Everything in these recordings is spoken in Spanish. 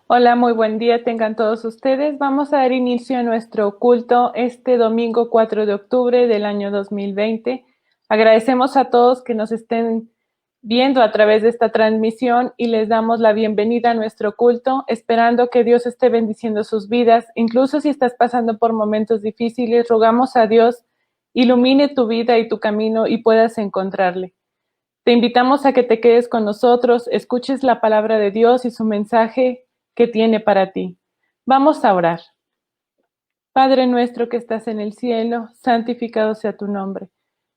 Hola, muy buen día tengan todos ustedes. Vamos a dar inicio a nuestro culto este domingo 4 de octubre del año 2020. Agradecemos a todos que nos estén viendo a través de esta transmisión y les damos la bienvenida a nuestro culto, esperando que Dios esté bendiciendo sus vidas. Incluso si estás pasando por momentos difíciles, rogamos a Dios ilumine tu vida y tu camino y puedas encontrarle. Te invitamos a que te quedes con nosotros, escuches la palabra de Dios y su mensaje que tiene para ti. Vamos a orar. Padre nuestro que estás en el cielo, santificado sea tu nombre.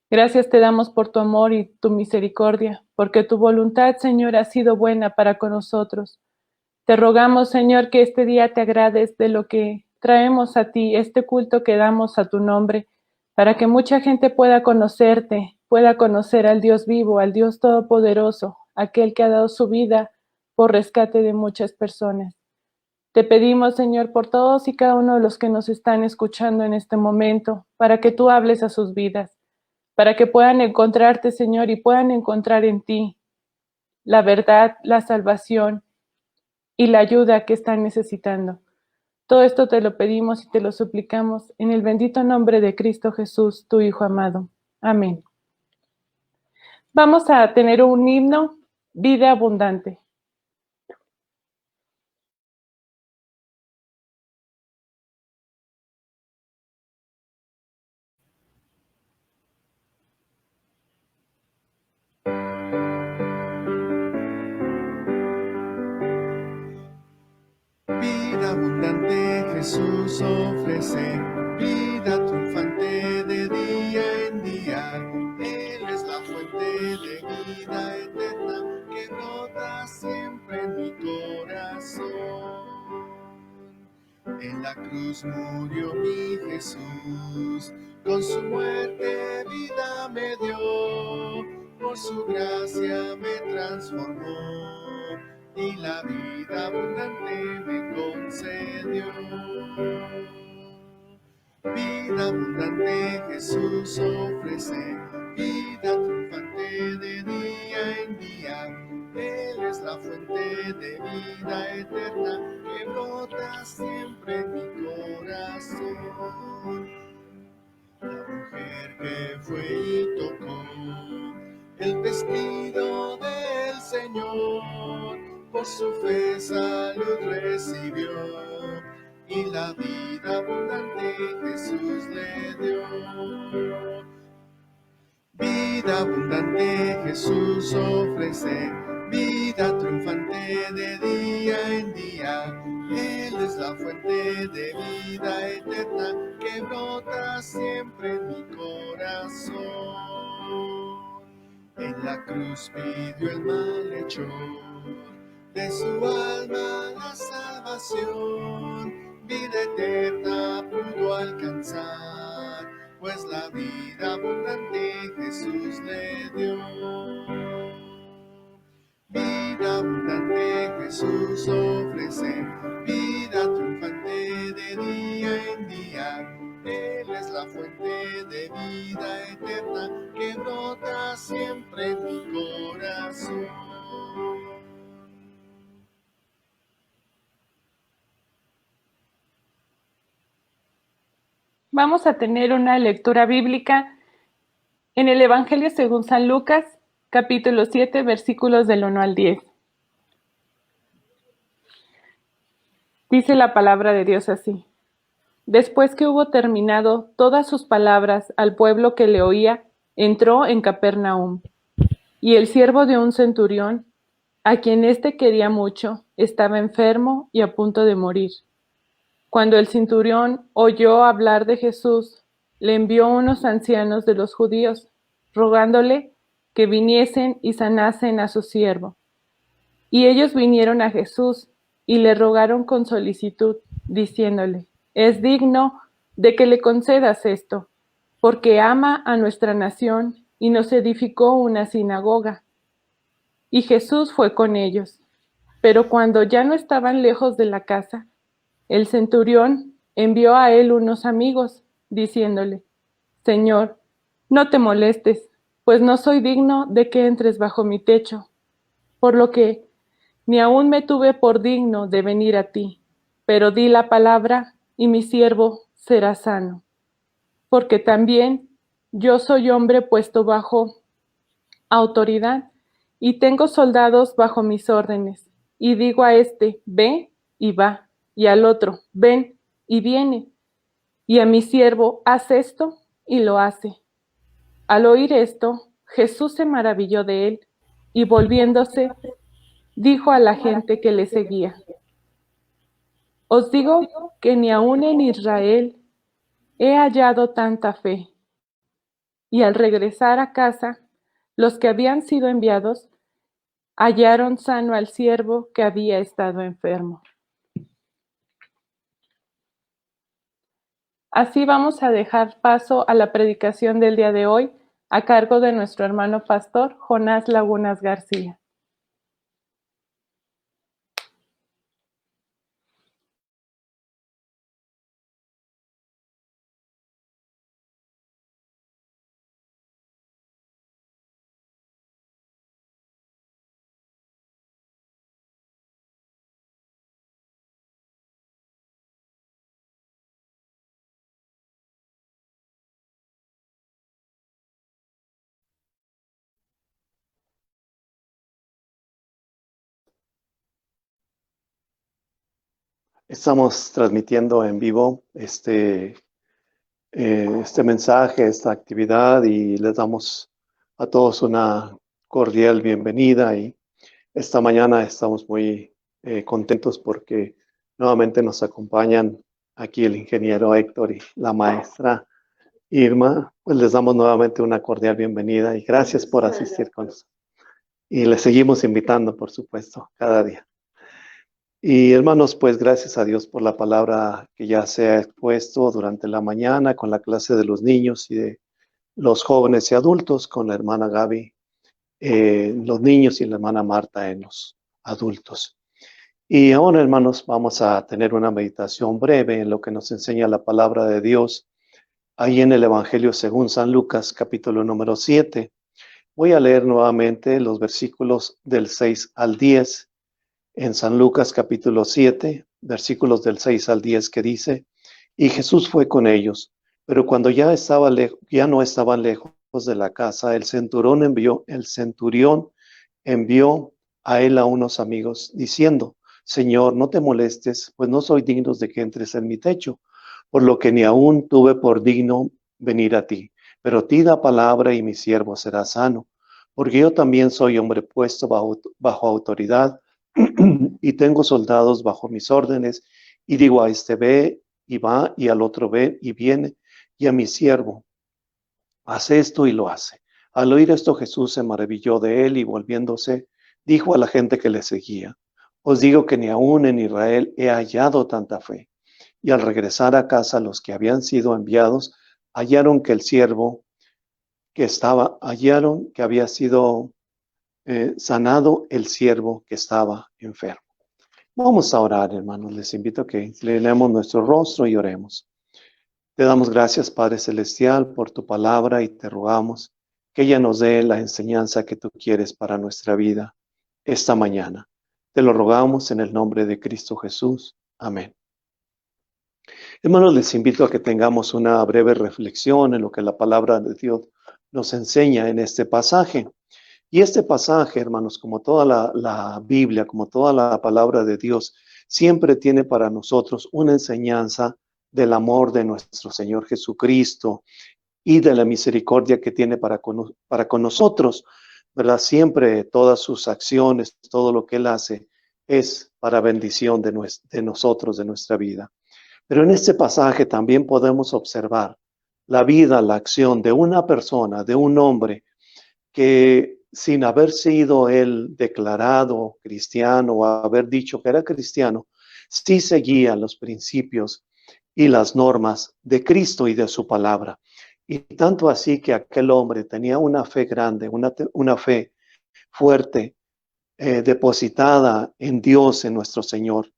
Gracias te damos por tu amor y tu misericordia, porque tu voluntad, Señor, ha sido buena para con nosotros. Te rogamos, Señor, que este día te agrades de lo que traemos a ti, este culto que damos a tu nombre, para que mucha gente pueda conocerte, pueda conocer al Dios vivo, al Dios todopoderoso, aquel que ha dado su vida por rescate de muchas personas. Te pedimos, Señor, por todos y cada uno de los que nos están escuchando en este momento, para que tú hables a sus vidas, para que puedan encontrarte, Señor, y puedan encontrar en ti la verdad, la salvación y la ayuda que están necesitando. Todo esto te lo pedimos y te lo suplicamos en el bendito nombre de Cristo Jesús, tu Hijo amado. Amén. Vamos a tener un himno, Vida Abundante. Vida abundante Jesús ofrece, vida triunfante de día en día. Él es la fuente de vida eterna que brota siempre en mi corazón. En la cruz murió mi Jesús, con su muerte vida me dio, por su gracia me transformó y la vida abundante me concedió. Vida abundante Jesús ofrece, vida triunfante de día en día. Él es la fuente de vida eterna que brota siempre en mi corazón. La mujer que fue y tocó el vestido del Señor, por su fe salud recibió y la vida abundante Jesús le dio. Vida abundante Jesús ofrece, vida triunfante de día en día. Él es la fuente de vida eterna que brota siempre en mi corazón. En la cruz pidió el malhechor, de su alma la salvación, vida eterna pudo alcanzar, pues la vida abundante Jesús le dio. Vida abundante Jesús ofrece, vida triunfante de día en día. Él es la fuente de vida eterna que brota siempre en mi corazón. Vamos a tener una lectura bíblica en el Evangelio según San Lucas, capítulo 7, versículos del 1 al 10. Dice la palabra de Dios así. Después que hubo terminado todas sus palabras al pueblo que le oía, entró en Capernaum. Y el siervo de un centurión, a quien éste quería mucho, estaba enfermo y a punto de morir. Cuando el centurión oyó hablar de Jesús, le envió unos ancianos de los judíos, rogándole que viniesen y sanasen a su siervo. Y ellos vinieron a Jesús y le rogaron con solicitud, diciéndole, es digno de que le concedas esto, porque ama a nuestra nación y nos edificó una sinagoga. Y Jesús fue con ellos. Pero cuando ya no estaban lejos de la casa, el centurión envió a él unos amigos, diciéndole, Señor, no te molestes, pues no soy digno de que entres bajo mi techo. Por lo que, ni aún me tuve por digno de venir a ti, pero di la palabra y mi siervo será sano. Porque también yo soy hombre puesto bajo autoridad y tengo soldados bajo mis órdenes. Y digo a este, ve y va, y al otro, ven y viene, y a mi siervo, haz esto y lo hace. Al oír esto, Jesús se maravilló de él y volviéndose, dijo a la gente que le seguía, os digo que ni aun en Israel he hallado tanta fe. Y al regresar a casa, los que habían sido enviados hallaron sano al siervo que había estado enfermo. Así vamos a dejar paso a la predicación del día de hoy a cargo de nuestro hermano pastor Jonás Lagunas García. Estamos transmitiendo en vivo este mensaje, esta actividad y les damos a todos una cordial bienvenida y esta mañana estamos muy contentos porque nuevamente nos acompañan aquí el ingeniero Héctor y la maestra Irma. Pues les damos nuevamente una cordial bienvenida y gracias por asistir con nosotros. Y les seguimos invitando, por supuesto, cada día. Y hermanos, pues gracias a Dios por la palabra que ya se ha expuesto durante la mañana con la clase de los niños y de los jóvenes y adultos, con la hermana Gaby, los niños y la hermana Marta en los adultos. Y ahora, hermanos, vamos a tener una meditación breve en lo que nos enseña la palabra de Dios, ahí en el Evangelio según San Lucas, capítulo número 7. Voy a leer nuevamente los versículos del 6 al 10. En San Lucas capítulo 7, versículos del 6 al 10 que dice, y Jesús fue con ellos, pero cuando ya no estaban lejos de la casa, el centurión envió a él a unos amigos diciendo, Señor, no te molestes, pues no soy digno de que entres en mi techo, por lo que ni aún tuve por digno venir a ti, pero di la palabra y mi siervo será sano, porque yo también soy hombre puesto bajo autoridad, y tengo soldados bajo mis órdenes, y digo a este ve y va, y al otro ve y viene, y a mi siervo, hace esto y lo hace. Al oír esto Jesús se maravilló de él y volviéndose, dijo a la gente que le seguía, os digo que ni aún en Israel he hallado tanta fe. Y al regresar a casa los que habían sido enviados, hallaron que había sido sanado el siervo que estaba enfermo. Vamos a orar, hermanos. Les invito a que inclinemos nuestro rostro y oremos. Te damos gracias, Padre Celestial, por tu palabra y te rogamos que ella nos dé la enseñanza que tú quieres para nuestra vida esta mañana. Te lo rogamos en el nombre de Cristo Jesús. Amén. Hermanos, les invito a que tengamos una breve reflexión en lo que la palabra de Dios nos enseña en este pasaje. Y este pasaje, hermanos, como toda la Biblia, como toda la palabra de Dios, siempre tiene para nosotros una enseñanza del amor de nuestro Señor Jesucristo y de la misericordia que tiene para con nosotros, ¿verdad? Siempre todas sus acciones, todo lo que Él hace es para bendición de nosotros, de nuestra vida. Pero en este pasaje también podemos observar la vida, la acción de una persona, de un hombre que sin haber sido él declarado cristiano o haber dicho que era cristiano, sí seguía los principios y las normas de Cristo y de su palabra. Y tanto así que aquel hombre tenía una fe grande, una fe fuerte, depositada en Dios, en nuestro Señor.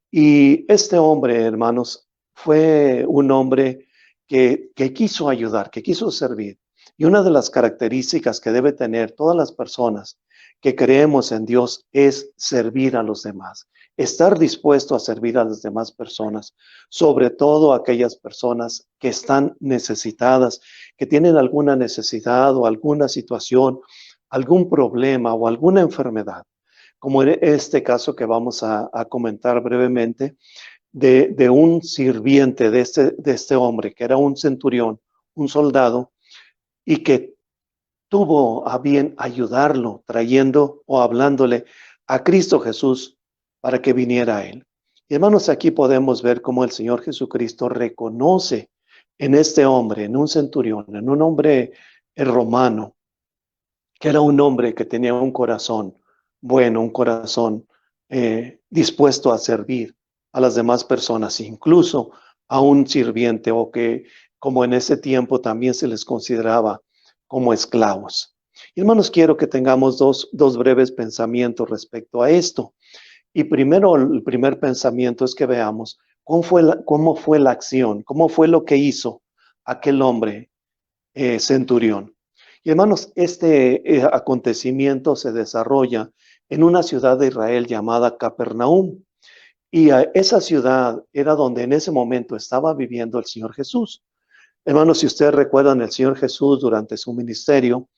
Y este hombre, hermanos, fue un hombre que quiso ayudar, que quiso servir. Y una de las características que debe tener todas las personas que creemos en Dios es servir a los demás, estar dispuesto a servir a las demás personas, sobre todo aquellas personas que están necesitadas, que tienen alguna necesidad o alguna situación, algún problema o alguna enfermedad, como en este caso que vamos a comentar brevemente, de un sirviente de este hombre, que era un centurión, un soldado, y que tuvo a bien ayudarlo, trayendo o hablándole a Cristo Jesús para que viniera a él. Y hermanos, aquí podemos ver cómo el Señor Jesucristo reconoce en este hombre, en un centurión, en un hombre romano, que era un hombre que tenía un corazón bueno, un corazón dispuesto a servir a las demás personas, incluso a un sirviente, o que como en ese tiempo también se les consideraba como esclavos. Y hermanos, quiero que tengamos dos breves pensamientos respecto a esto. Y primero, el primer pensamiento es que veamos cómo fue la acción, cómo fue lo que hizo aquel hombre centurión. Y hermanos, este acontecimiento se desarrolla en una ciudad de Israel llamada Capernaum. Y esa ciudad era donde en ese momento estaba viviendo el Señor Jesús. Hermanos, si ustedes recuerdan, el Señor Jesús durante su ministerio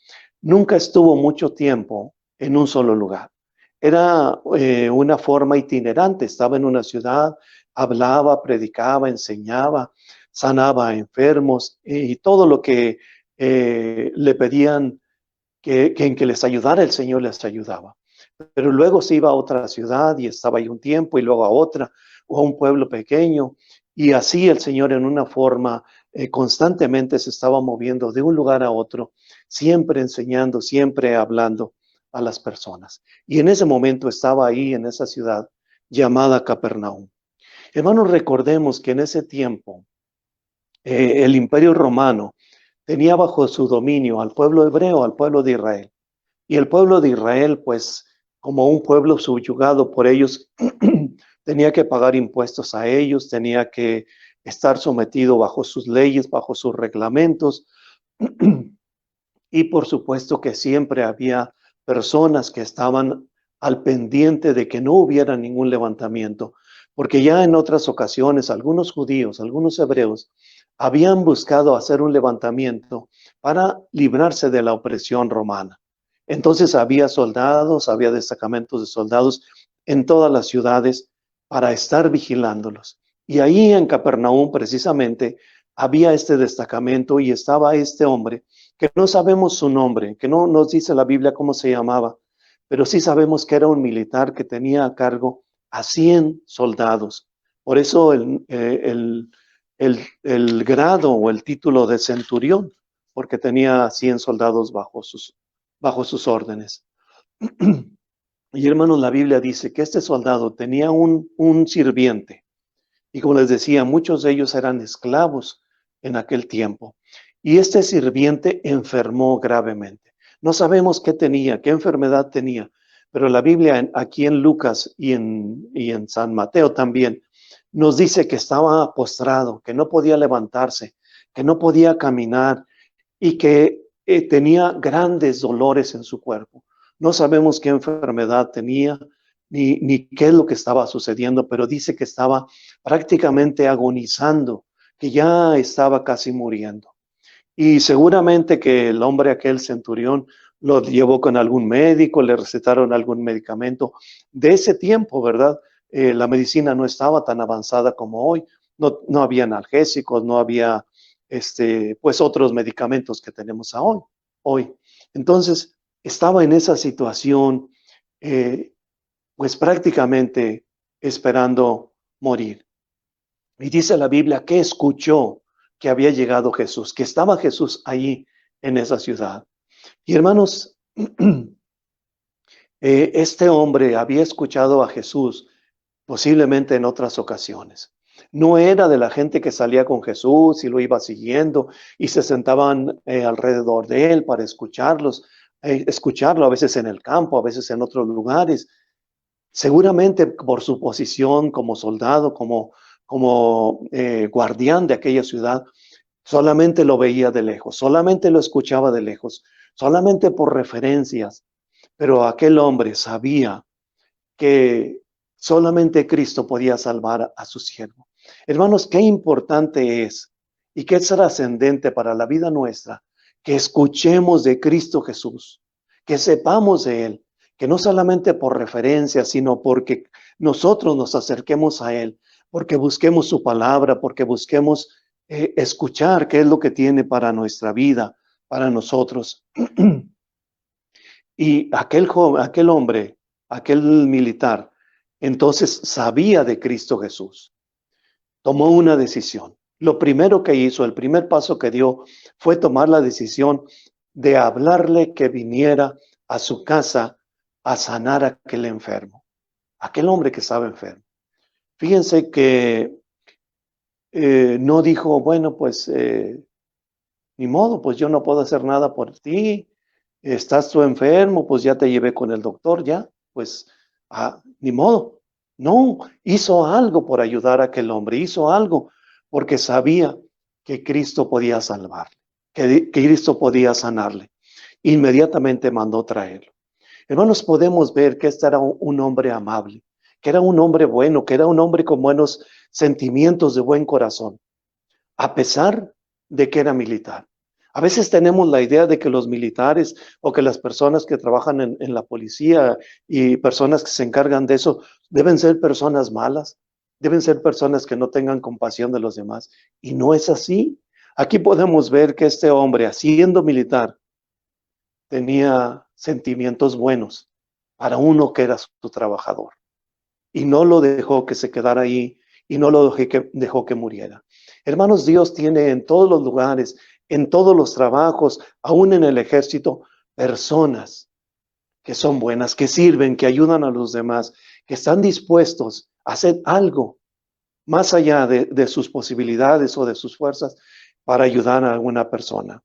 nunca estuvo mucho tiempo en un solo lugar. Era una forma itinerante, estaba en una ciudad, hablaba, predicaba, enseñaba, sanaba a enfermos y todo lo que le pedían en que les ayudara, el Señor les ayudaba. Pero luego se iba a otra ciudad y estaba ahí un tiempo, y luego a otra, o a un pueblo pequeño, y así el Señor en una forma constantemente se estaba moviendo de un lugar a otro, siempre enseñando, siempre hablando a las personas. Y en ese momento estaba ahí en esa ciudad llamada Capernaum. Hermanos, recordemos que en ese tiempo el Imperio Romano tenía bajo su dominio al pueblo hebreo, al pueblo de Israel. Y el pueblo de Israel, pues, como un pueblo subyugado por ellos, tenía que pagar impuestos a ellos, tenía que estar sometido bajo sus leyes, bajo sus reglamentos. Y por supuesto que siempre había personas que estaban al pendiente de que no hubiera ningún levantamiento, porque ya en otras ocasiones algunos judíos, algunos hebreos, habían buscado hacer un levantamiento para librarse de la opresión romana. Entonces había soldados, había destacamentos de soldados en todas las ciudades para estar vigilándolos. Y ahí en Capernaum precisamente había este destacamento y estaba este hombre que no sabemos su nombre, que no nos dice la Biblia cómo se llamaba, pero sí sabemos que era un militar que tenía a cargo a 100 soldados. Por eso el grado o el título de centurión, porque tenía 100 soldados bajo sus órdenes. Y hermanos, la Biblia dice que este soldado tenía un sirviente, y como les decía, muchos de ellos eran esclavos en aquel tiempo. Y este sirviente enfermó gravemente. No sabemos qué tenía, qué enfermedad tenía, pero la Biblia aquí en Lucas y en San Mateo también nos dice que estaba postrado, que no podía levantarse, que no podía caminar y que tenía grandes dolores en su cuerpo. No sabemos qué enfermedad tenía, ni qué es lo que estaba sucediendo, pero dice que estaba prácticamente agonizando, que ya estaba casi muriendo. Y seguramente que el hombre, aquel centurión, lo llevó con algún médico, le recetaron algún medicamento. De ese tiempo, ¿verdad? La medicina no estaba tan avanzada como hoy. No había analgésicos, no había pues otros medicamentos que tenemos hoy. Entonces, estaba en esa situación, pues prácticamente esperando morir. Y dice la Biblia que escuchó que había llegado Jesús, que estaba Jesús ahí en esa ciudad. Y hermanos, este hombre había escuchado a Jesús posiblemente en otras ocasiones. No era de la gente que salía con Jesús y lo iba siguiendo y se sentaban alrededor de él para escucharlo a veces en el campo, a veces en otros lugares. Seguramente por su posición como soldado, como guardián de aquella ciudad, solamente lo veía de lejos, solamente lo escuchaba de lejos, solamente por referencias. pero aquel hombre sabía que solamente Cristo podía salvar a su siervo. Hermanos, qué importante es y qué trascendente para la vida nuestra que escuchemos de Cristo Jesús, que sepamos de Él, que no solamente por referencia, sino porque nosotros nos acerquemos a Él, porque busquemos su palabra, porque busquemos escuchar qué es lo que tiene para nuestra vida, para nosotros. Y aquel joven, aquel hombre, aquel militar, entonces sabía de Cristo Jesús. Tomó una decisión. Lo primero que hizo, el primer paso que dio, fue tomar la decisión de hablarle que viniera a su casa a sanar a aquel enfermo, aquel hombre que estaba enfermo. Fíjense que no dijo, bueno, pues ni modo, pues yo no puedo hacer nada por ti, estás tú enfermo, pues ya te llevé con el doctor, ya, pues ni modo. No, hizo algo por ayudar a aquel hombre, hizo algo porque sabía que Cristo podía salvarle, que Cristo podía sanarle. Inmediatamente mandó traerlo. Hermanos, podemos ver que este era un hombre amable, que era un hombre bueno, que era un hombre con buenos sentimientos de buen corazón, a pesar de que era militar. A veces tenemos la idea de que los militares o que las personas que trabajan en la policía y personas que se encargan de eso deben ser personas malas, deben ser personas que no tengan compasión de los demás. Y no es así. Aquí podemos ver que este hombre, siendo militar, tenía sentimientos buenos para uno que era su trabajador. Y no lo dejó que se quedara ahí y no lo dejó que muriera. Hermanos, Dios tiene en todos los lugares, en todos los trabajos, aún en el ejército, personas que son buenas, que sirven, que ayudan a los demás, que están dispuestos a hacer algo más allá de sus posibilidades o de sus fuerzas para ayudar a alguna persona.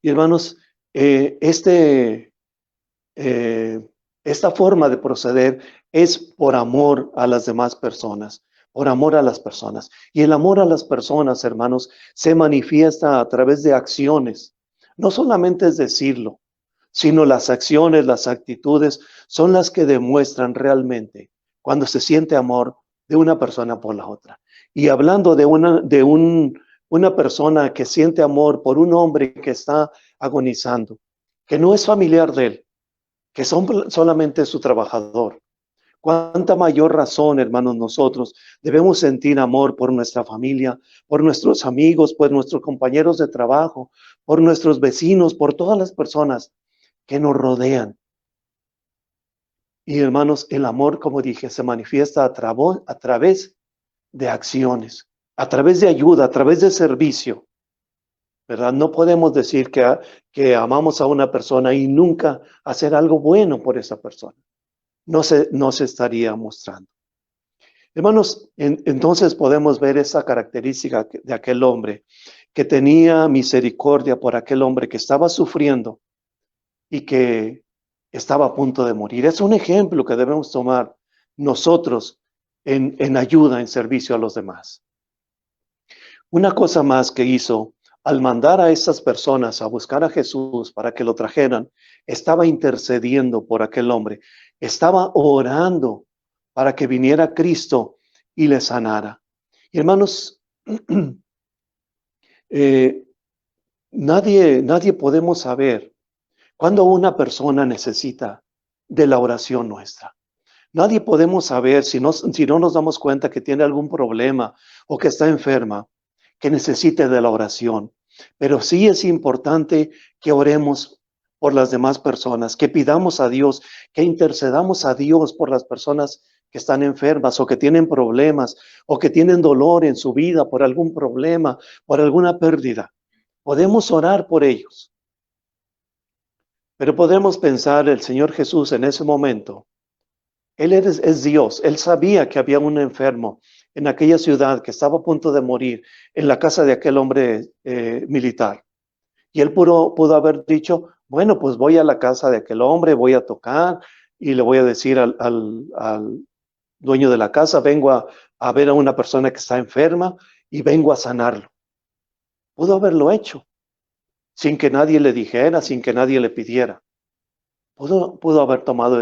Y hermanos, esta forma de proceder es por amor a las demás personas, por amor a las personas. Y el amor a las personas, hermanos, se manifiesta a través de acciones. No solamente es decirlo, sino las acciones, las actitudes son las que demuestran realmente cuando se siente amor de una persona por la otra. Y hablando de una persona que siente amor por un hombre que está agonizando, que no es familiar de él, que son solamente su trabajador. Cuánta mayor razón, hermanos, nosotros debemos sentir amor por nuestra familia, por nuestros amigos, por nuestros compañeros de trabajo, por nuestros vecinos, por todas las personas que nos rodean. Y hermanos, el amor, como dije, se manifiesta a través de acciones, a través de ayuda, a través de servicio. ¿Verdad? No podemos decir que amamos a una persona y nunca hacer algo bueno por esa persona. No se estaría mostrando. Hermanos, entonces podemos ver esa característica de aquel hombre que tenía misericordia por aquel hombre que estaba sufriendo y que estaba a punto de morir. Es un ejemplo que debemos tomar nosotros en ayuda, en servicio a los demás. Una cosa más que hizo al mandar a esas personas a buscar a Jesús para que lo trajeran, estaba intercediendo por aquel hombre, estaba orando para que viniera Cristo y le sanara. Y hermanos, nadie podemos saber cuándo una persona necesita de la oración nuestra. Nadie podemos saber si no nos damos cuenta que tiene algún problema o que está enferma, que necesite de la oración. Pero sí es importante que oremos por las demás personas, que pidamos a Dios, que intercedamos a Dios por las personas que están enfermas o que tienen problemas o que tienen dolor en su vida por algún problema, por alguna pérdida. Podemos orar por ellos. Pero podemos pensar, el Señor Jesús en ese momento, Él es Dios, Él sabía que había un enfermo en aquella ciudad que estaba a punto de morir en la casa de aquel hombre militar. Y Él pudo haber dicho, bueno, pues voy a la casa de aquel hombre, voy a tocar y le voy a decir al dueño de la casa, vengo a ver a una persona que está enferma y vengo a sanarlo. Pudo haberlo hecho, sin que nadie le dijera, sin que nadie le pidiera. Pudo haber tomado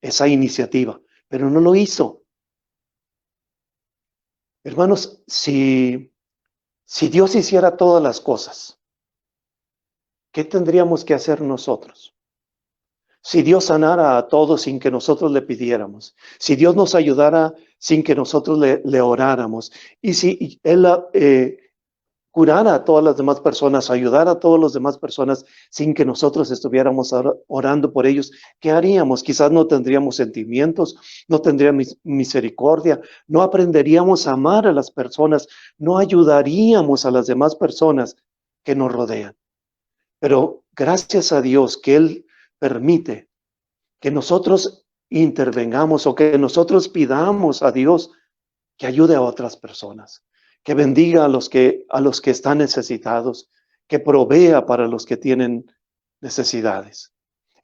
esa iniciativa, pero no lo hizo. Hermanos, si Dios hiciera todas las cosas, ¿qué tendríamos que hacer nosotros? Si Dios sanara a todos sin que nosotros le pidiéramos, si Dios nos ayudara sin que nosotros le oráramos, y si Él curara a todas las demás personas, ayudara a todas las demás personas sin que nosotros estuviéramos orando por ellos, ¿qué haríamos? Quizás no tendríamos sentimientos, no tendríamos misericordia, no aprenderíamos a amar a las personas, no ayudaríamos a las demás personas que nos rodean. Pero gracias a Dios que Él permite que nosotros intervengamos o que nosotros pidamos a Dios que ayude a otras personas, que bendiga a los que están necesitados, que provea para los que tienen necesidades.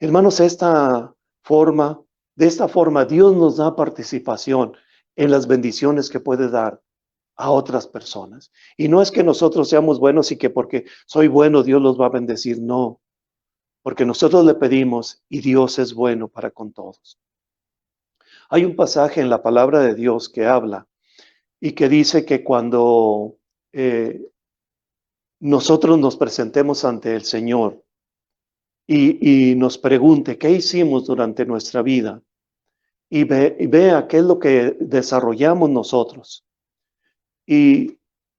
Hermanos, de esta forma Dios nos da participación en las bendiciones que puede dar a otras personas. Y no es que nosotros seamos buenos y que porque soy bueno Dios los va a bendecir, no. Porque nosotros le pedimos y Dios es bueno para con todos. Hay un pasaje en la palabra de Dios que habla y que dice que cuando nosotros nos presentemos ante el Señor y nos pregunte qué hicimos durante nuestra vida y vea qué es lo que desarrollamos nosotros. Y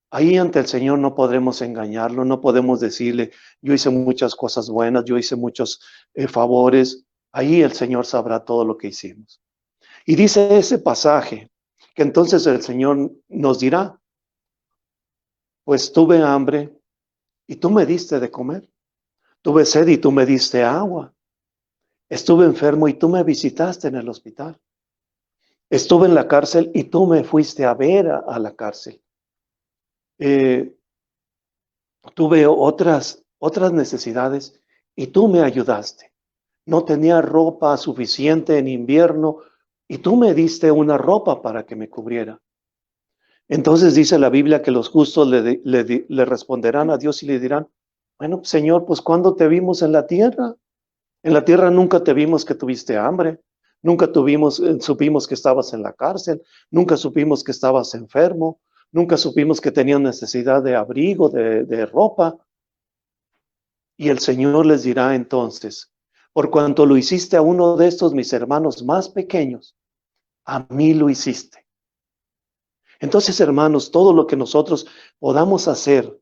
ahí ante el Señor no podremos engañarlo, no podemos decirle, yo hice muchas cosas buenas, yo hice muchos favores. Ahí el Señor sabrá todo lo que hicimos. Y dice ese pasaje que entonces el Señor nos dirá, pues tuve hambre y tú me diste de comer. Tuve sed y tú me diste agua. Estuve enfermo y tú me visitaste en el hospital. Estuve en la cárcel y tú me fuiste a ver a la cárcel. Tuve otras necesidades y tú me ayudaste. No tenía ropa suficiente en invierno y tú me diste una ropa para que me cubriera. Entonces dice la Biblia que los justos le responderán a Dios y le dirán, bueno, Señor, pues ¿cuándo te vimos en la tierra? En la tierra nunca te vimos que tuviste hambre, nunca supimos que estabas en la cárcel, nunca supimos que estabas enfermo, nunca supimos que tenías necesidad de abrigo, de ropa. Y el Señor les dirá entonces, por cuanto lo hiciste a uno de estos mis hermanos más pequeños, a mí lo hiciste. Entonces, hermanos, todo lo que nosotros podamos hacer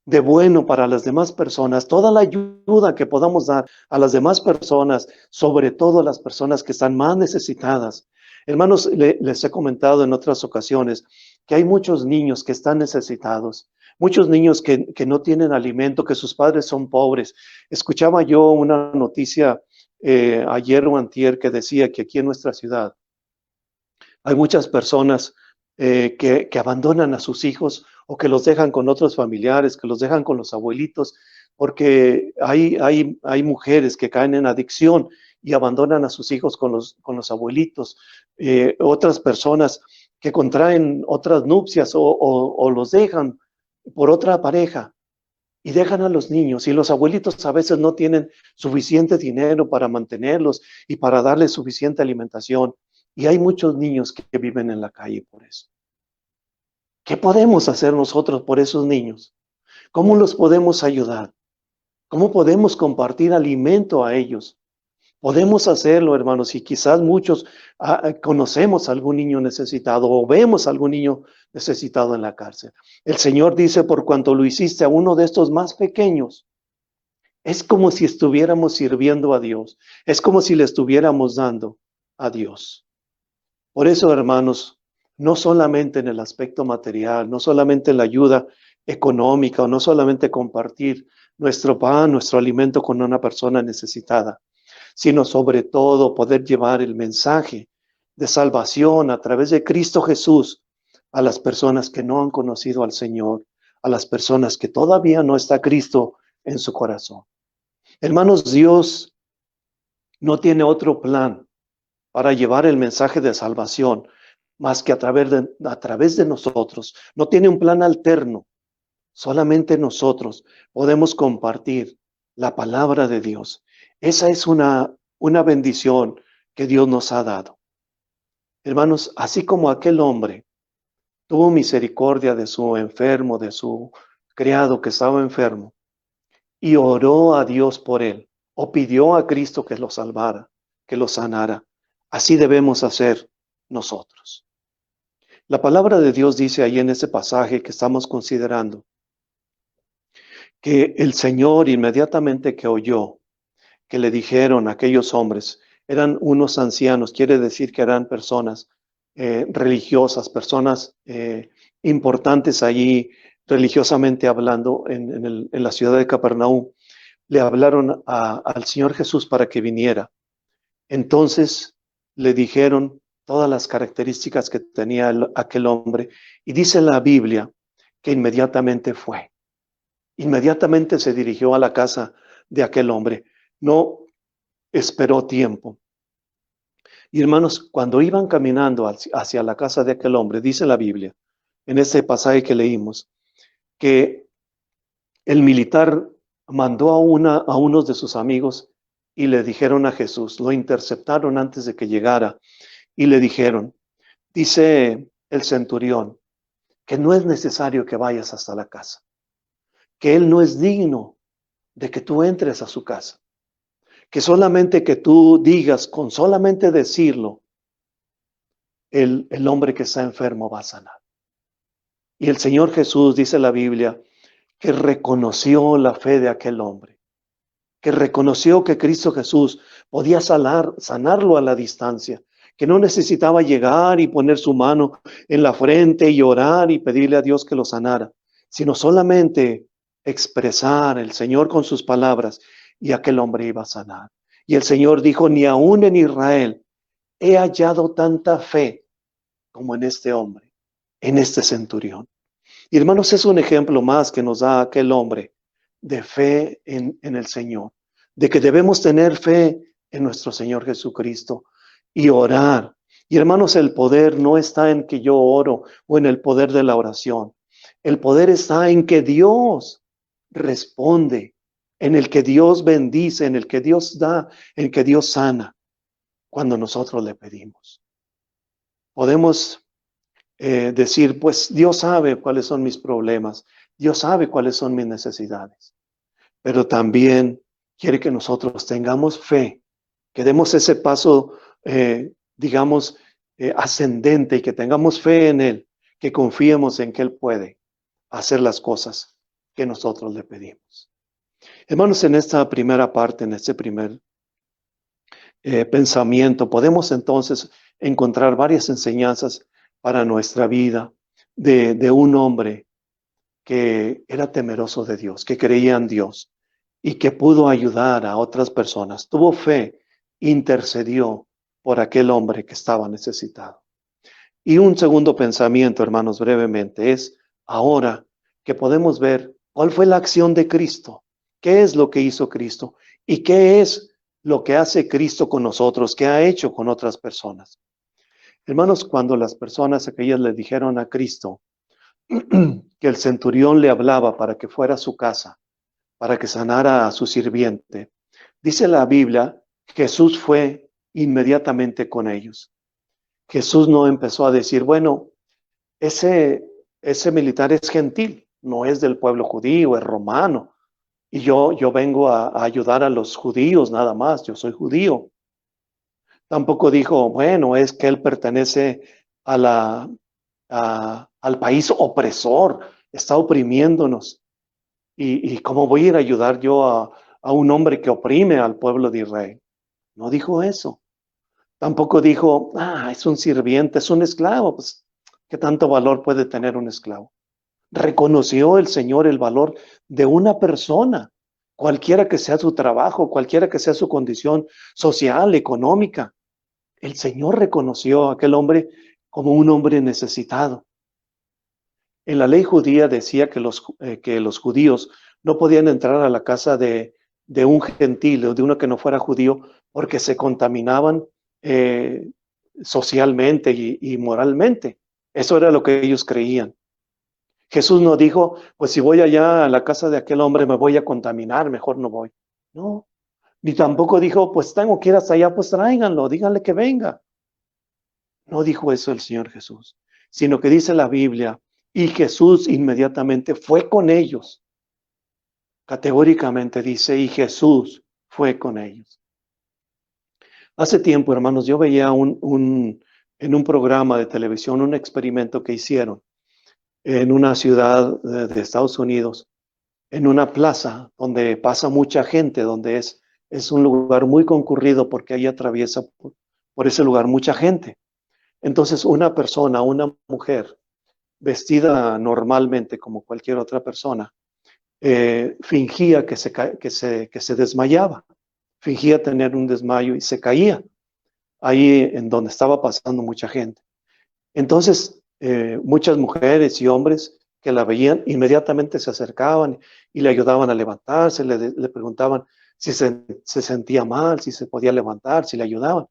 de bueno para las demás personas, toda la ayuda que podamos dar a las demás personas, sobre todo a las personas que están más necesitadas. Hermanos, les he comentado en otras ocasiones que hay muchos niños que están necesitados, muchos niños que no tienen alimento, que sus padres son pobres. Escuchaba yo una noticia ayer o antier que decía que aquí en nuestra ciudad hay muchas personas que abandonan a sus hijos o que los dejan con otros familiares, que los dejan con los abuelitos, porque hay mujeres que caen en adicción y abandonan a sus hijos con los abuelitos, otras personas que contraen otras nupcias o los dejan por otra pareja y dejan a los niños, y los abuelitos a veces no tienen suficiente dinero para mantenerlos y para darles suficiente alimentación. Y hay muchos niños que viven en la calle por eso. ¿Qué podemos hacer nosotros por esos niños? ¿Cómo los podemos ayudar? ¿Cómo podemos compartir alimento a ellos? Podemos hacerlo, hermanos, y quizás muchos conocemos a algún niño necesitado o vemos a algún niño necesitado en la cárcel. El Señor dice, por cuanto lo hiciste a uno de estos más pequeños, es como si estuviéramos sirviendo a Dios, es como si le estuviéramos dando a Dios. Por eso, hermanos, no solamente en el aspecto material, no solamente en la ayuda económica o no solamente compartir nuestro pan, nuestro alimento con una persona necesitada, sino sobre todo poder llevar el mensaje de salvación a través de Cristo Jesús a las personas que no han conocido al Señor, a las personas que todavía no está Cristo en su corazón. Hermanos, Dios no tiene otro plan para llevar el mensaje de salvación más que a través de nosotros. No tiene un plan alterno. Solamente nosotros podemos compartir la palabra de Dios. Esa es una una bendición que Dios nos ha dado. Hermanos, así como aquel hombre tuvo misericordia de su enfermo, de su criado que estaba enfermo, y oró a Dios por él, o pidió a Cristo que lo salvara, que lo sanara, así debemos hacer nosotros. La palabra de Dios dice ahí en ese pasaje que estamos considerando, que el Señor inmediatamente que oyó que le dijeron a aquellos hombres, eran unos ancianos, quiere decir que eran personas religiosas, personas importantes allí religiosamente hablando en la ciudad de Capernaum, le hablaron al Señor Jesús para que viniera. Entonces le dijeron todas las características que tenía aquel hombre, y dice la Biblia que inmediatamente fue. Inmediatamente se dirigió a la casa de aquel hombre. No esperó tiempo. Y hermanos, cuando iban caminando hacia la casa de aquel hombre, dice la Biblia, en ese pasaje que leímos, que el militar mandó a unos de sus amigos y le dijeron a Jesús, lo interceptaron antes de que llegara y le dijeron, dice el centurión, que no es necesario que vayas hasta la casa, que él no es digno de que tú entres a su casa, que solamente que tú digas, con solamente decirlo, el hombre que está enfermo va a sanar. Y el Señor Jesús, dice la Biblia, que reconoció la fe de aquel hombre, que reconoció que Cristo Jesús podía sanarlo a la distancia, que no necesitaba llegar y poner su mano en la frente y orar y pedirle a Dios que lo sanara, sino solamente expresar el Señor con sus palabras y aquel hombre iba a sanar. Y el Señor dijo, ni aún en Israel he hallado tanta fe como en este hombre, en este centurión. Y hermanos, es un ejemplo más que nos da aquel hombre de fe en el Señor, de que debemos tener fe en nuestro Señor Jesucristo y orar. Y hermanos, el poder no está en que yo oro o en el poder de la oración. El poder está en que Dios responde, en el que Dios bendice, en el que Dios da, en que Dios sana cuando nosotros le pedimos. Podemos decir, pues Dios sabe cuáles son mis problemas, Dios sabe cuáles son mis necesidades, pero también quiere que nosotros tengamos fe, que demos ese paso, digamos, ascendente y que tengamos fe en Él, que confiemos en que Él puede hacer las cosas que nosotros le pedimos. Hermanos, en esta primera parte, en este primer pensamiento, podemos entonces encontrar varias enseñanzas para nuestra vida de un hombre que era temeroso de Dios, que creía en Dios y que pudo ayudar a otras personas. Tuvo fe, intercedió por aquel hombre que estaba necesitado. Y un segundo pensamiento, hermanos, brevemente, es ahora que podemos ver cuál fue la acción de Cristo, qué es lo que hizo Cristo y qué es lo que hace Cristo con nosotros, qué ha hecho con otras personas. Hermanos, cuando las personas aquellas le dijeron a Cristo que el centurión le hablaba para que fuera a su casa, para que sanara a su sirviente, dice la Biblia, Jesús fue inmediatamente con ellos. Jesús no empezó a decir, bueno, ese militar es gentil, no es del pueblo judío, es romano, y yo vengo a ayudar a los judíos nada más, yo soy judío. Tampoco dijo, bueno, es que él pertenece al país opresor, está oprimiéndonos. ¿Y cómo voy a ir a ayudar yo a un hombre que oprime al pueblo de Israel? No dijo eso. Tampoco dijo, es un sirviente, es un esclavo. Pues, ¿qué tanto valor puede tener un esclavo? Reconoció el Señor el valor de una persona, cualquiera que sea su trabajo, cualquiera que sea su condición social, económica. El Señor reconoció a aquel hombre como un hombre necesitado. En la ley judía decía que los judíos no podían entrar a la casa de un gentil o de uno que no fuera judío porque se contaminaban socialmente y moralmente. Eso era lo que ellos creían. Jesús no dijo, pues si voy allá a la casa de aquel hombre me voy a contaminar, mejor no voy. No, Ni tampoco dijo, pues tengo que ir hasta allá, pues tráiganlo, díganle que venga. No dijo eso el Señor Jesús, sino que dice la Biblia, y Jesús inmediatamente fue con ellos. Categóricamente dice, y Jesús fue con ellos. Hace tiempo, hermanos, yo veía en un programa de televisión un experimento que hicieron en una ciudad de Estados Unidos, en una plaza donde pasa mucha gente, donde es un lugar muy concurrido porque ahí atraviesa por ese lugar mucha gente. Entonces una persona, una mujer, vestida normalmente como cualquier otra persona, fingía que se desmayaba, fingía tener un desmayo y se caía ahí en donde estaba pasando mucha gente. Entonces, muchas mujeres y hombres que la veían inmediatamente se acercaban y le ayudaban a levantarse, le preguntaban si se sentía mal, si se podía levantar, si le ayudaban.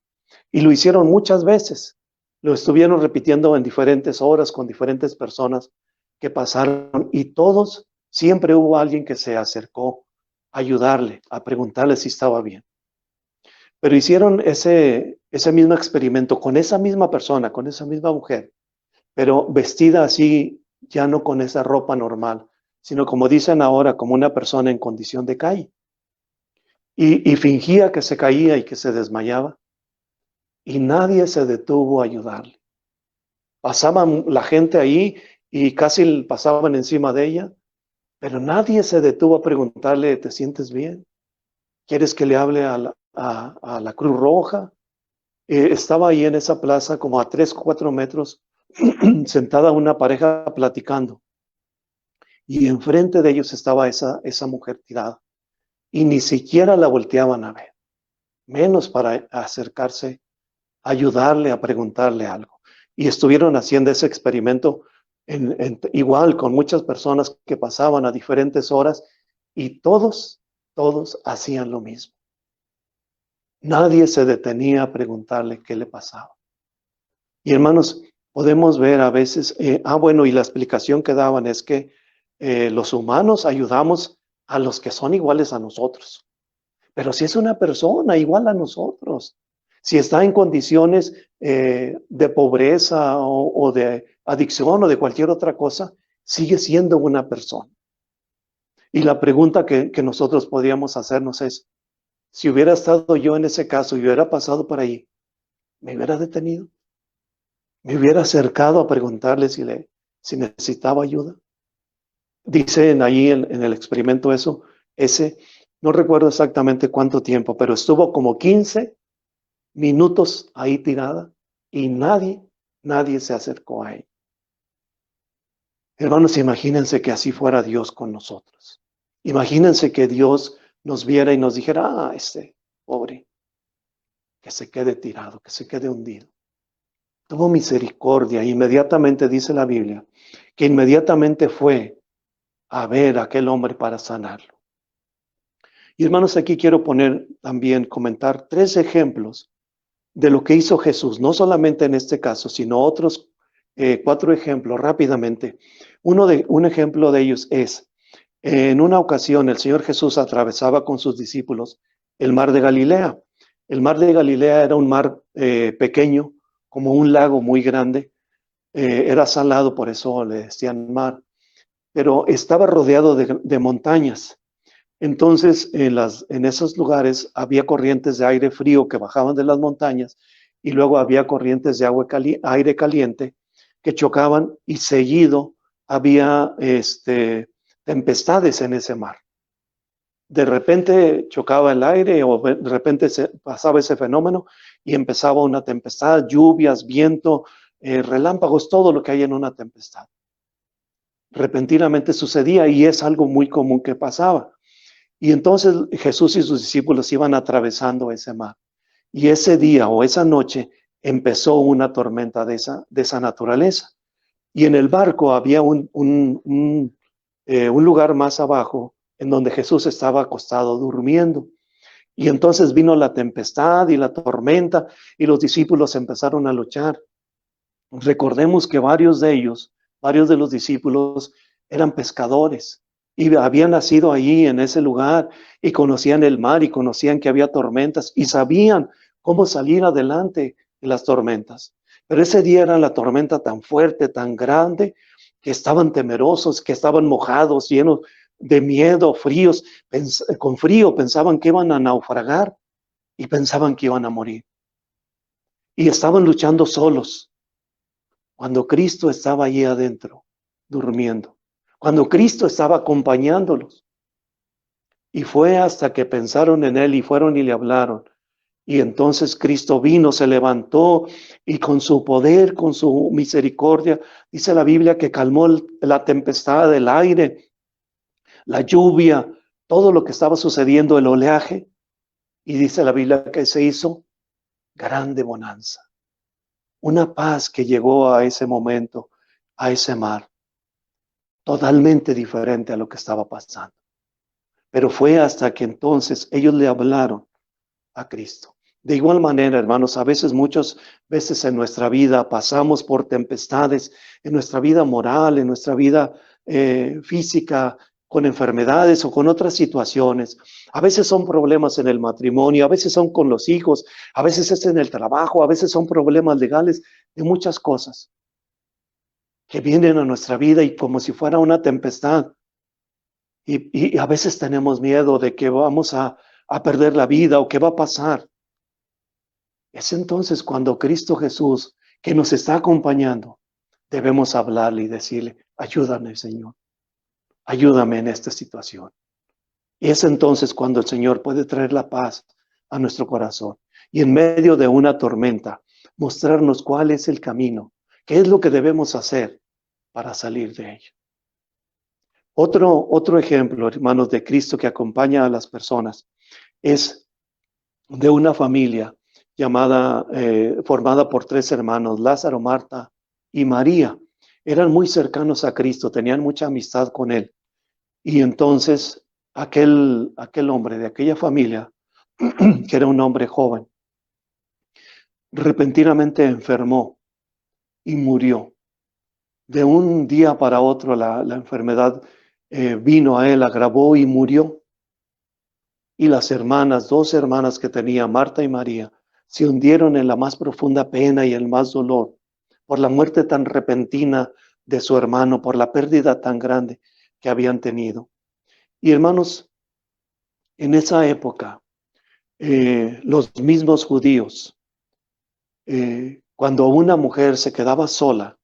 Y lo hicieron muchas veces. Lo estuvieron repitiendo en diferentes horas con diferentes personas que pasaron y todos, siempre hubo alguien que se acercó a ayudarle, a preguntarle si estaba bien. Pero hicieron ese mismo experimento con esa misma persona, con esa misma mujer, pero vestida así, ya no con esa ropa normal, sino como dicen ahora, como una persona en condición de calle. Y fingía que se caía y que se desmayaba. Y nadie se detuvo a ayudarle. Pasaban la gente ahí y casi pasaban encima de ella, pero nadie se detuvo a preguntarle, ¿te sientes bien? ¿Quieres que le hable a la Cruz Roja? Estaba ahí en esa plaza como a 3 o 4 metros, sentada una pareja platicando. Y enfrente de ellos estaba esa mujer tirada. Y ni siquiera la volteaban a ver, menos para acercarse, a ayudarle, a preguntarle algo. Y estuvieron haciendo ese experimento igual con muchas personas que pasaban a diferentes horas y todos hacían lo mismo. Nadie se detenía a preguntarle qué le pasaba. Y hermanos, podemos ver a veces, bueno, y la explicación que daban es que los humanos ayudamos a los que son iguales a nosotros. Pero si es una persona igual a nosotros, si está en condiciones de pobreza o de adicción o de cualquier otra cosa, sigue siendo una persona. Y la pregunta que nosotros podríamos hacernos es, si hubiera estado yo en ese caso y hubiera pasado por ahí, ¿me hubiera detenido? ¿Me hubiera acercado a preguntarle si necesitaba ayuda? Dicen ahí en el experimento no recuerdo exactamente cuánto tiempo, pero estuvo como 15 minutos ahí tirada y nadie se acercó a ella. Hermanos, imagínense que así fuera Dios con nosotros. Imagínense que Dios nos viera y nos dijera, pobre, que se quede tirado, que se quede hundido. Tuvo misericordia. Inmediatamente dice la Biblia que inmediatamente fue a ver a aquel hombre para sanarlo. Y hermanos, aquí quiero comentar 3 ejemplos de lo que hizo Jesús, no solamente en este caso, sino otros 4 ejemplos rápidamente. Un ejemplo de ellos es, en una ocasión el Señor Jesús atravesaba con sus discípulos el mar de Galilea. El mar de Galilea era un mar pequeño, como un lago muy grande. Era salado, por eso le decían mar, pero estaba rodeado de montañas. Entonces, en esos lugares había corrientes de aire frío que bajaban de las montañas y luego había corrientes de aire caliente que chocaban y seguido había tempestades en ese mar. De repente chocaba el aire o de repente pasaba ese fenómeno y empezaba una tempestad, lluvias, viento, relámpagos, todo lo que hay en una tempestad. Repentinamente sucedía y es algo muy común que pasaba. Y entonces Jesús y sus discípulos iban atravesando ese mar. Y ese día o esa noche empezó una tormenta de esa naturaleza. Y en el barco había un lugar más abajo en donde Jesús estaba acostado durmiendo. Y entonces vino la tempestad y la tormenta y los discípulos empezaron a luchar. Recordemos que varios de los discípulos eran pescadores. y habían nacido ahí en ese lugar y conocían el mar y conocían que había tormentas y sabían cómo salir adelante en las tormentas. Pero ese día era la tormenta tan fuerte, tan grande, que estaban temerosos, que estaban mojados, llenos de miedo, fríos, con frío pensaban que iban a naufragar y pensaban que iban a morir. Y estaban luchando solos, cuando Cristo estaba allí adentro, durmiendo, cuando Cristo estaba acompañándolos. Y fue hasta que pensaron en Él y fueron y le hablaron. Y entonces Cristo vino, se levantó y con su poder, con su misericordia, dice la Biblia que calmó la tempestad del aire, la lluvia, todo lo que estaba sucediendo, el oleaje. Y dice la Biblia que se hizo grande bonanza. Una paz que llegó a ese momento, a ese mar, totalmente diferente a lo que estaba pasando. Pero fue hasta que entonces ellos le hablaron a Cristo. De igual manera, hermanos, a veces, muchas veces en nuestra vida pasamos por tempestades, en nuestra vida moral, en nuestra vida física, con enfermedades o con otras situaciones. A veces son problemas en el matrimonio, a veces son con los hijos, a veces es en el trabajo, a veces son problemas legales, de muchas cosas que vienen a nuestra vida y como si fuera una tempestad. Y a veces tenemos miedo de que vamos a perder la vida o qué va a pasar. Es entonces cuando Cristo Jesús, que nos está acompañando, debemos hablarle y decirle, ayúdame, Señor, ayúdame en esta situación. Y es entonces cuando el Señor puede traer la paz a nuestro corazón y en medio de una tormenta mostrarnos cuál es el camino, qué es lo que debemos hacer para salir de ella. Otro ejemplo, hermanos, de Cristo que acompaña a las personas es de una familia formada por 3 hermanos, Lázaro, Marta y María. Eran muy cercanos a Cristo, tenían mucha amistad con Él. Y entonces aquel hombre de aquella familia, que era un hombre joven, repentinamente enfermó y murió. De un día para otro la enfermedad vino a él, agravó y murió. Y las hermanas, 2 hermanas que tenía, Marta y María, se hundieron en la más profunda pena y el más dolor por la muerte tan repentina de su hermano, por la pérdida tan grande que habían tenido. Y hermanos, en esa época, los mismos judíos, cuando una mujer se quedaba sola,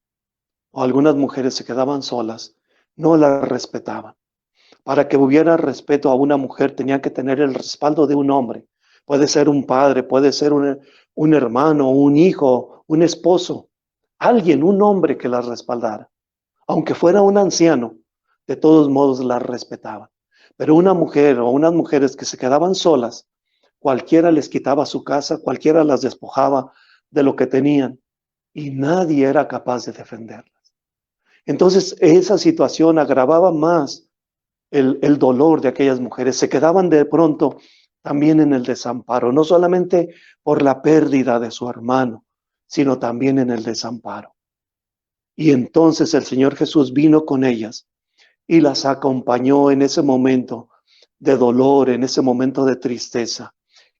o algunas mujeres se quedaban solas, no la respetaban. Para que hubiera respeto a una mujer tenía que tener el respaldo de un hombre. Puede ser un padre, puede ser un hermano, un hijo, un esposo, alguien, un hombre que la respaldara. Aunque fuera un anciano, de todos modos la respetaban. Pero una mujer o unas mujeres que se quedaban solas, cualquiera les quitaba su casa, cualquiera las despojaba de lo que tenían y nadie era capaz de defenderlas. Entonces esa situación agravaba más el dolor de aquellas mujeres. Se quedaban de pronto también en el desamparo, no solamente por la pérdida de su hermano, sino también en el desamparo. Y entonces el Señor Jesús vino con ellas y las acompañó en ese momento de dolor, en ese momento de tristeza.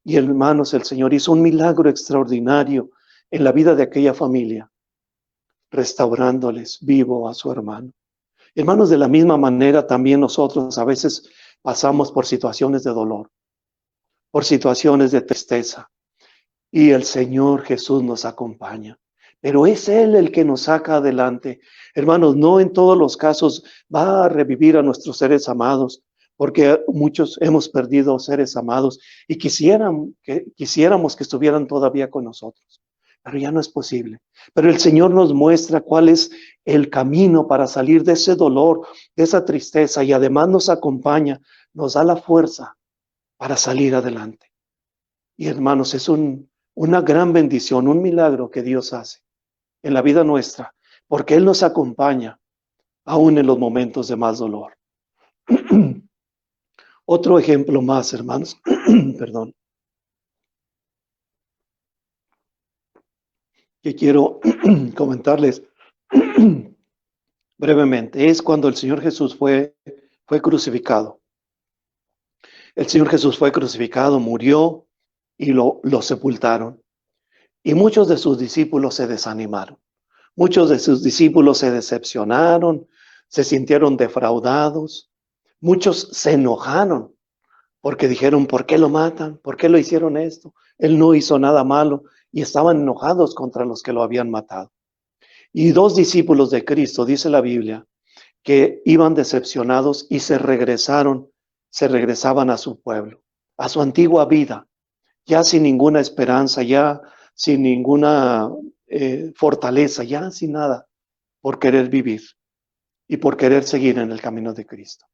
Y hermanos, el Señor hizo un milagro extraordinario en la vida de aquella familia, restaurándoles vivo a su hermano. Hermanos, de la misma manera también nosotros a veces pasamos por situaciones de dolor, por situaciones de tristeza, y el Señor Jesús nos acompaña. Pero es Él el que nos saca adelante. Hermanos, no en todos los casos va a revivir a nuestros seres amados, porque muchos hemos perdido seres amados y quisiéramos que estuvieran todavía con nosotros. Pero ya no es posible. Pero el Señor nos muestra cuál es el camino para salir de ese dolor, de esa tristeza, y además nos acompaña, nos da la fuerza para salir adelante. Y hermanos, es una gran bendición, un milagro que Dios hace en la vida nuestra, porque Él nos acompaña aún en los momentos de más dolor. Otro ejemplo más, hermanos, perdón, que quiero comentarles brevemente, es cuando el Señor Jesús fue fue crucificado. El Señor Jesús fue crucificado, murió y lo sepultaron. Y muchos de sus discípulos se desanimaron. Muchos de sus discípulos se decepcionaron, se sintieron defraudados. Muchos se enojaron porque dijeron, ¿por qué lo matan? ¿Por qué lo hicieron esto? Él no hizo nada malo, y estaban enojados contra los que lo habían matado. Y 2 discípulos de Cristo, dice la Biblia, que iban decepcionados y se regresaban a su pueblo, a su antigua vida, ya sin ninguna esperanza, ya sin ninguna fortaleza, ya sin nada, por querer vivir y por querer seguir en el camino de Cristo.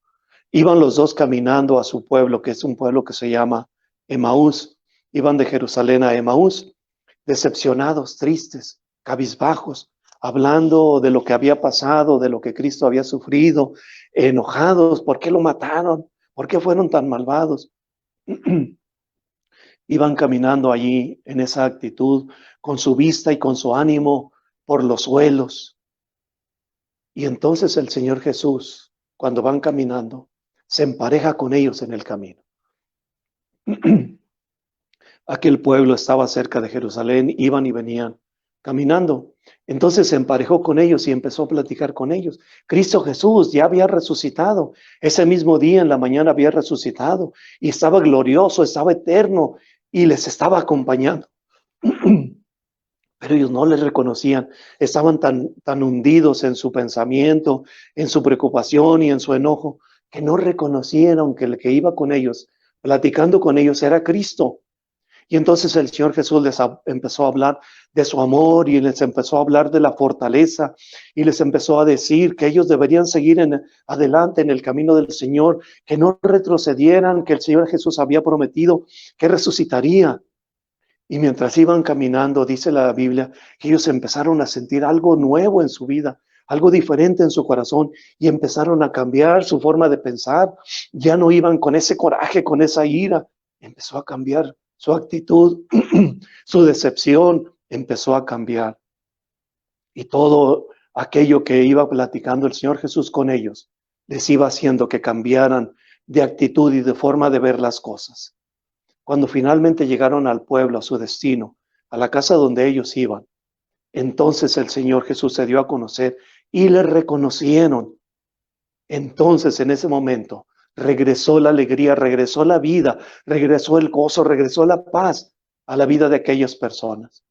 Iban los 2 caminando a su pueblo, que es un pueblo que se llama Emaús. Iban de Jerusalén a Emaús, decepcionados, tristes, cabizbajos, hablando de lo que había pasado, de lo que Cristo había sufrido, enojados. ¿Por qué lo mataron? ¿Por qué fueron tan malvados? Iban caminando allí en esa actitud, con su vista y con su ánimo por los suelos. Y entonces el Señor Jesús, cuando van caminando, se empareja con ellos en el camino. Aquel pueblo estaba cerca de Jerusalén, iban y venían caminando. Entonces se emparejó con ellos y empezó a platicar con ellos. Cristo Jesús ya había resucitado. Ese mismo día en la mañana había resucitado y estaba glorioso, estaba eterno y les estaba acompañando. Pero ellos no les reconocían. Estaban tan hundidos en su pensamiento, en su preocupación y en su enojo, que no reconocieron que el que iba con ellos, platicando con ellos, era Cristo. Y entonces el Señor Jesús les empezó a hablar de su amor y les empezó a hablar de la fortaleza y les empezó a decir que ellos deberían seguir adelante en el camino del Señor, que no retrocedieran, que el Señor Jesús había prometido que resucitaría. Y mientras iban caminando, dice la Biblia, que ellos empezaron a sentir algo nuevo en su vida, algo diferente en su corazón, y empezaron a cambiar su forma de pensar. Ya no iban con ese coraje, con esa ira. Empezó a cambiar su actitud, su decepción empezó a cambiar. Y todo aquello que iba platicando el Señor Jesús con ellos, les iba haciendo que cambiaran de actitud y de forma de ver las cosas. Cuando finalmente llegaron al pueblo, a su destino, a la casa donde ellos iban, entonces el Señor Jesús se dio a conocer y le reconocieron. Entonces, en ese momento, regresó la alegría, regresó la vida, regresó el gozo, regresó la paz a la vida de aquellas personas.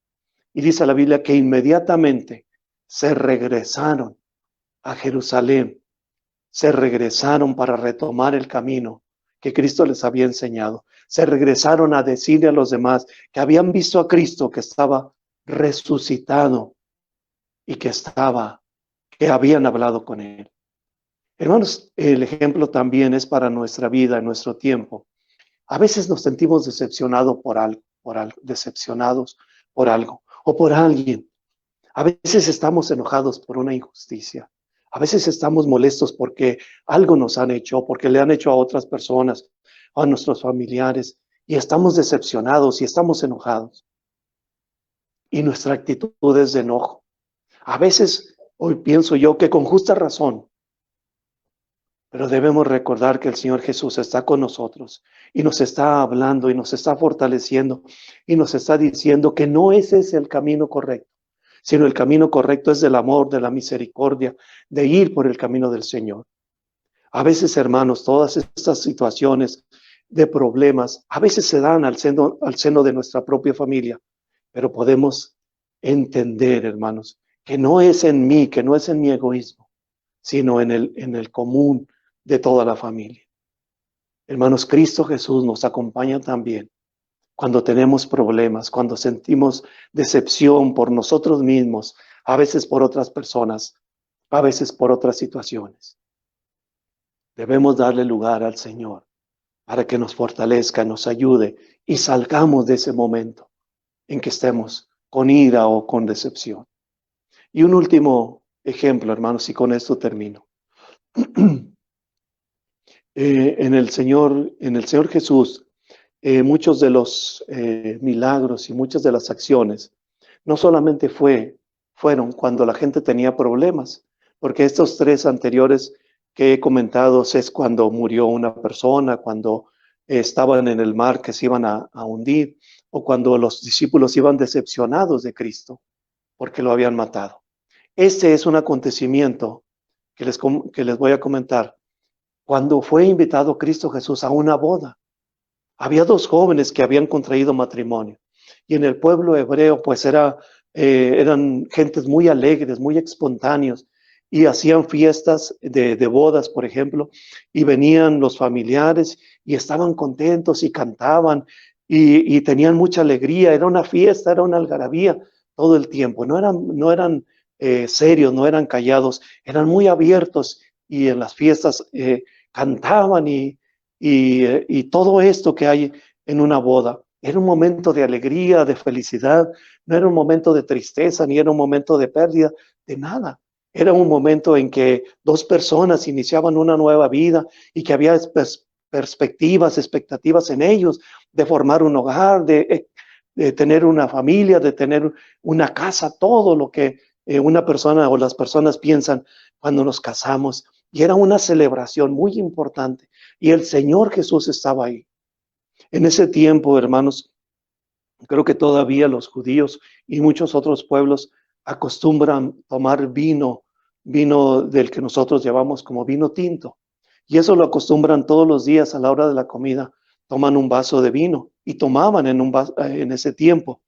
Y dice la Biblia que inmediatamente se regresaron a Jerusalén, se regresaron para retomar el camino que Cristo les había enseñado. Se regresaron a decirle a los demás que habían visto a Cristo, que estaba resucitado y que habían hablado con él. Hermanos, el ejemplo también es para nuestra vida, en nuestro tiempo. A veces nos sentimos decepcionados por algo, decepcionados por algo o por alguien. A veces estamos enojados por una injusticia. A veces estamos molestos porque algo nos han hecho, porque le han hecho a otras personas, a nuestros familiares, y estamos decepcionados y estamos enojados. Y nuestra actitud es de enojo. A veces, hoy pienso yo que con justa razón, pero debemos recordar que el Señor Jesús está con nosotros y nos está hablando y nos está fortaleciendo y nos está diciendo que no ese es el camino correcto, sino el camino correcto es del amor, de la misericordia, de ir por el camino del Señor. A veces, hermanos, todas estas situaciones de problemas, a veces se dan al seno de nuestra propia familia, pero podemos entender, hermanos, que no es en mí, que no es en mi egoísmo, sino en el común de toda la familia. Hermanos, Cristo Jesús nos acompaña también cuando tenemos problemas, cuando sentimos decepción por nosotros mismos, a veces por otras personas, a veces por otras situaciones. Debemos darle lugar al Señor para que nos fortalezca, nos ayude y salgamos de ese momento en que estemos con ira o con decepción. Y un último ejemplo, hermanos, y con esto termino. En el Señor Jesús, muchos de los milagros y muchas de las acciones no solamente fueron cuando la gente tenía problemas, porque estos 3 anteriores que he comentado es cuando murió una persona, cuando estaban en el mar que se iban a hundir, o cuando los discípulos iban decepcionados de Cristo porque lo habían matado. Este es un acontecimiento que les voy a comentar. Cuando fue invitado Cristo Jesús a una boda, había dos jóvenes que habían contraído matrimonio. Y en el pueblo hebreo, pues eran gentes muy alegres, muy espontáneos, y hacían fiestas de bodas, por ejemplo, y venían los familiares y estaban contentos y cantaban y tenían mucha alegría. Era una fiesta, era una algarabía todo el tiempo. No eran serios, no eran callados, eran muy abiertos y en las fiestas cantaban y todo esto que hay en una boda. Era un momento de alegría, de felicidad, no era un momento de tristeza, ni era un momento de pérdida, de nada. Era un momento en que dos personas iniciaban una nueva vida y que había perspectivas, expectativas en ellos de formar un hogar, de tener una familia, de tener una casa, todo lo que una persona o las personas piensan cuando nos casamos. Y era una celebración muy importante. Y el Señor Jesús estaba ahí. En ese tiempo, hermanos, creo que todavía los judíos y muchos otros pueblos acostumbran tomar vino del que nosotros llevamos como vino tinto. Y eso lo acostumbran todos los días a la hora de la comida. Toman un vaso de vino y tomaban en ese tiempo.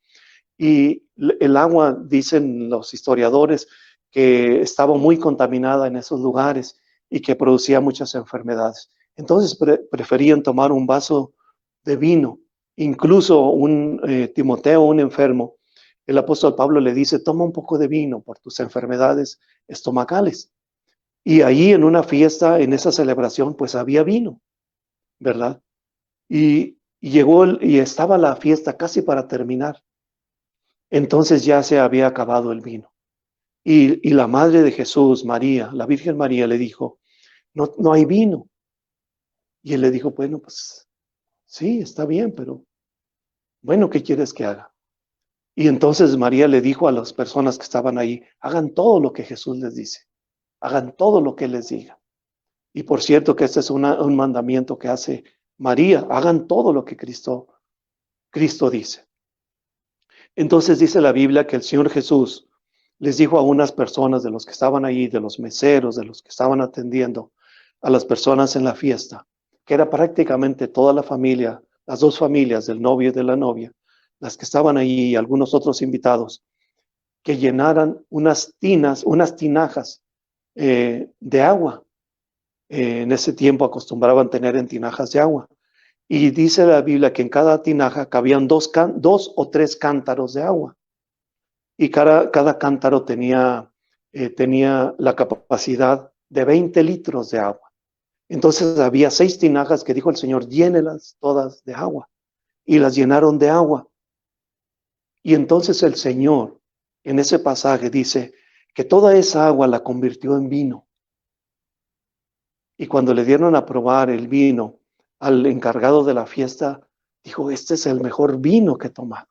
Y el agua, dicen los historiadores, que estaba muy contaminada en esos lugares y que producía muchas enfermedades. Entonces preferían tomar un vaso de vino. Incluso Timoteo, un enfermo, el apóstol Pablo le dice, toma un poco de vino por tus enfermedades estomacales. Y ahí en una fiesta, en esa celebración, pues había vino, ¿verdad? Y llegó y estaba la fiesta casi para terminar. Entonces ya se había acabado el vino. Y la madre de Jesús, María, la Virgen María, le dijo, no hay vino. Y él le dijo, bueno, pues sí, está bien, pero bueno, ¿qué quieres que haga? Y entonces María le dijo a las personas que estaban ahí, hagan todo lo que Jesús les dice, hagan todo lo que Él les diga. Y por cierto que este es un mandamiento que hace María, hagan todo lo que Cristo dice. Entonces dice la Biblia que el Señor Jesús les dijo a unas personas de los que estaban ahí, de los meseros, de los que estaban atendiendo a las personas en la fiesta, que era prácticamente toda la familia, las dos familias del novio y de la novia, las que estaban ahí y algunos otros invitados, que llenaran unas tinajas de agua. En ese tiempo acostumbraban tener en tinajas de agua. Y dice la Biblia que en cada tinaja cabían dos o tres cántaros de agua. Y cada cántaro tenía la capacidad de 20 litros de agua. Entonces había 6 tinajas que dijo el Señor, llénelas todas de agua. Y las llenaron de agua. Y entonces el Señor, en ese pasaje, dice que toda esa agua la convirtió en vino. Y cuando le dieron a probar el vino al encargado de la fiesta, dijo, este es el mejor vino que he tomado.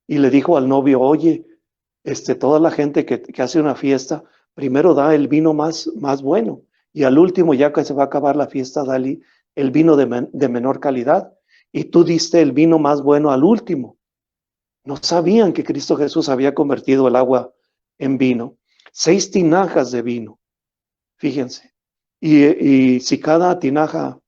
Y le dijo al novio, oye, toda la gente que hace una fiesta, primero da el vino más bueno. Y al último, ya que se va a acabar la fiesta, da el vino de menor calidad. Y tú diste el vino más bueno al último. No sabían que Cristo Jesús había convertido el agua en vino. 6 tinajas de vino. Fíjense. Y si a cada tinaja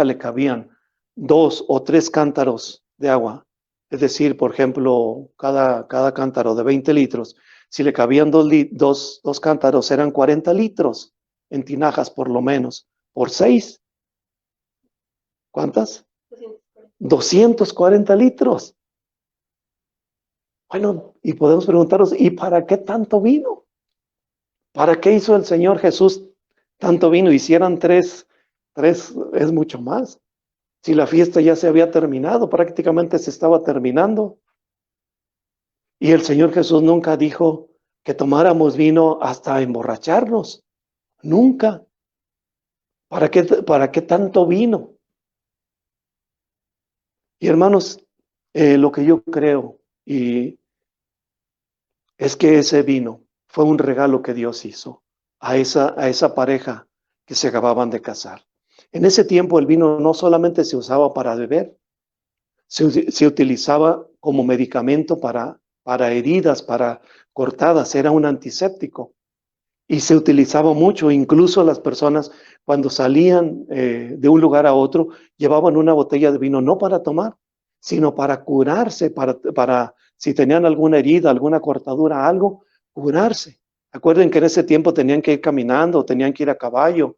le cabían 2 o 3 cántaros de agua, es decir, por ejemplo, cada cántaro de 20 litros, si le cabían dos cántaros, eran 40 litros en tinajas por lo menos, por 6. ¿Cuántas? 240 litros. Bueno, y podemos preguntarnos, ¿y para qué tanto vino? ¿Para qué hizo el Señor Jesús tanto vino? Hicieran 3 es mucho más. Si la fiesta ya se había terminado, prácticamente se estaba terminando. Y el Señor Jesús nunca dijo que tomáramos vino hasta emborracharnos. Nunca. ¿Para qué tanto vino? Y hermanos, lo que yo creo es que ese vino fue un regalo que Dios hizo a esa pareja que se acababan de casar. En ese tiempo el vino no solamente se usaba para beber, se utilizaba como medicamento para heridas, para cortadas, era un antiséptico. Y se utilizaba mucho, incluso las personas cuando salían de un lugar a otro, llevaban una botella de vino no para tomar, sino para curarse, para si tenían alguna herida, alguna cortadura, algo, curarse. Acuerden que en ese tiempo tenían que ir caminando, tenían que ir a caballo,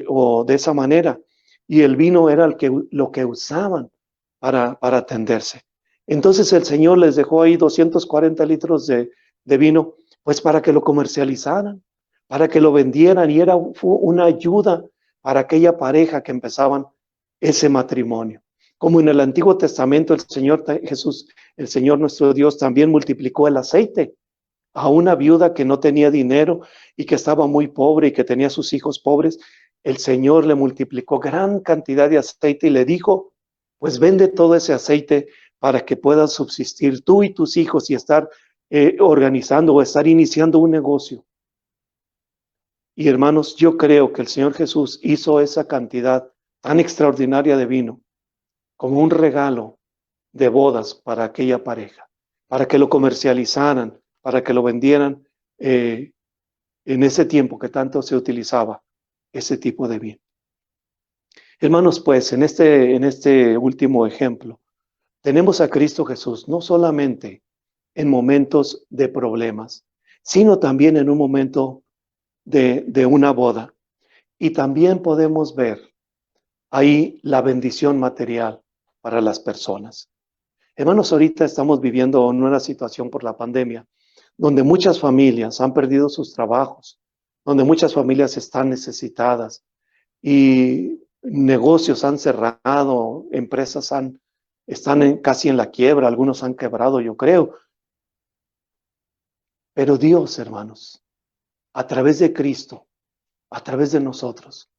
o de esa manera. Y el vino era lo que usaban para atenderse. Entonces el Señor les dejó ahí 240 litros de vino, pues para que lo comercializaran, para que lo vendieran, y fue una ayuda para aquella pareja que empezaban ese matrimonio. Como en el Antiguo Testamento el Señor Jesús, el Señor nuestro Dios, también multiplicó el aceite a una viuda que no tenía dinero y que estaba muy pobre y que tenía sus hijos pobres. El Señor le multiplicó gran cantidad de aceite y le dijo, pues vende todo ese aceite para que puedas subsistir tú y tus hijos y estar organizando o estar iniciando un negocio. Y hermanos, yo creo que el Señor Jesús hizo esa cantidad tan extraordinaria de vino como un regalo de bodas para aquella pareja, para que lo comercializaran, para que lo vendieran en ese tiempo que tanto se utilizaba ese tipo de vino. Hermanos, pues en este último ejemplo, tenemos a Cristo Jesús no solamente en momentos de problemas, sino también en un momento de una boda. Y también podemos ver ahí la bendición material para las personas. Hermanos, ahorita estamos viviendo en una situación por la pandemia, donde muchas familias han perdido sus trabajos, donde muchas familias están necesitadas y negocios han cerrado, empresas están casi en la quiebra, algunos han quebrado, yo creo. Pero Dios, hermanos, a través de Cristo, a través de nosotros,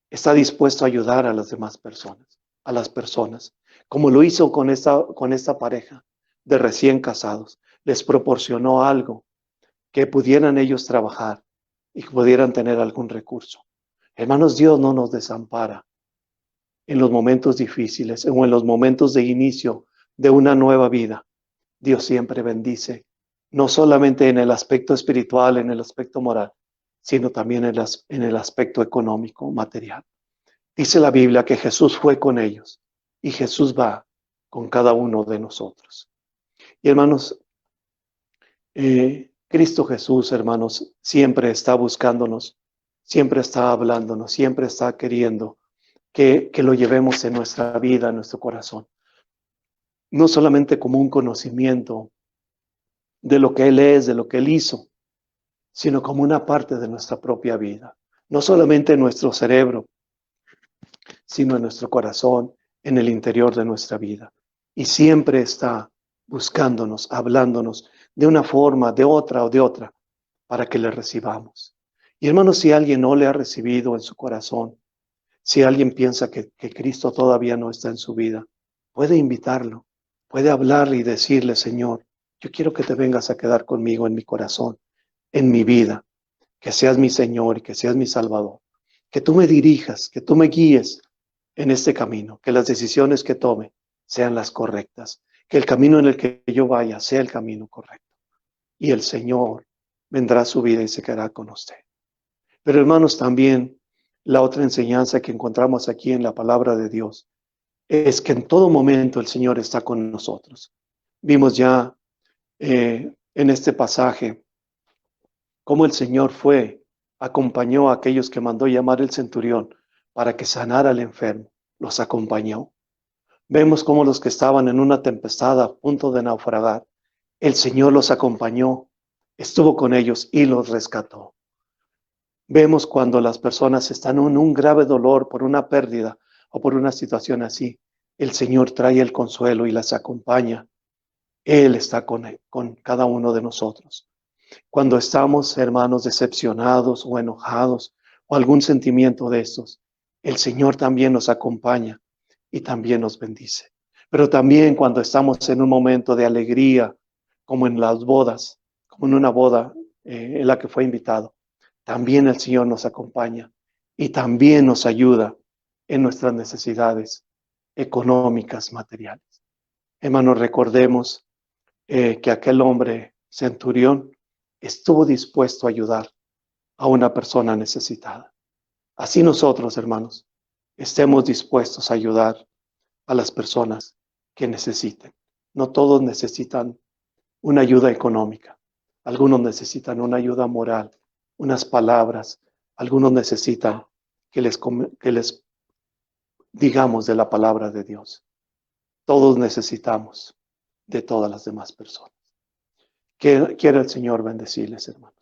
está dispuesto a ayudar a las demás personas, a las personas, como lo hizo con esta pareja de recién casados. Les proporcionó algo que pudieran ellos trabajar y que pudieran tener algún recurso. Hermanos, Dios no nos desampara en los momentos difíciles o en los momentos de inicio de una nueva vida. Dios siempre bendice, no solamente en el aspecto espiritual, en el aspecto moral, sino también en el aspecto económico, material. Dice la Biblia que Jesús fue con ellos y Jesús va con cada uno de nosotros. Y hermanos, Cristo Jesús, hermanos, siempre está buscándonos, siempre está hablándonos, siempre está queriendo que lo llevemos en nuestra vida, en nuestro corazón. No solamente como un conocimiento de lo que Él es, de lo que Él hizo, sino como una parte de nuestra propia vida. No solamente en nuestro cerebro, sino en nuestro corazón, en el interior de nuestra vida. Y siempre está buscándonos, hablándonos de una forma, de otra, para que le recibamos. Y hermanos, si alguien no le ha recibido en su corazón, si alguien piensa que Cristo todavía no está en su vida, puede invitarlo, puede hablarle y decirle, Señor, yo quiero que te vengas a quedar conmigo en mi corazón, en mi vida, que seas mi Señor y que seas mi Salvador, que tú me dirijas, que tú me guíes en este camino, que las decisiones que tome sean las correctas, que el camino en el que yo vaya sea el camino correcto. Y el Señor vendrá a su vida y se quedará con usted. Pero hermanos, también la otra enseñanza que encontramos aquí en la palabra de Dios es que en todo momento el Señor está con nosotros. Vimos ya en este pasaje cómo el Señor acompañó a aquellos que mandó llamar el centurión para que sanara al enfermo, los acompañó. Vemos cómo los que estaban en una tempestad a punto de naufragar, el Señor los acompañó, estuvo con ellos y los rescató. Vemos cuando las personas están en un grave dolor por una pérdida o por una situación así, el Señor trae el consuelo y las acompaña. Él está con cada uno de nosotros. Cuando estamos, hermanos, decepcionados o enojados o algún sentimiento de estos, el Señor también nos acompaña y también nos bendice. Pero también cuando estamos en un momento de alegría, como en las bodas, como en una boda en la que fue invitado, también el Señor nos acompaña y también nos ayuda en nuestras necesidades económicas, materiales. Hermanos, recordemos que aquel hombre centurión estuvo dispuesto a ayudar a una persona necesitada. Así nosotros, hermanos, estemos dispuestos a ayudar a las personas que necesiten. No todos necesitan una ayuda económica. Algunos necesitan una ayuda moral, unas palabras. Algunos necesitan que les digamos de la palabra de Dios. Todos necesitamos de todas las demás personas. Quiera el Señor bendecirles, hermanos.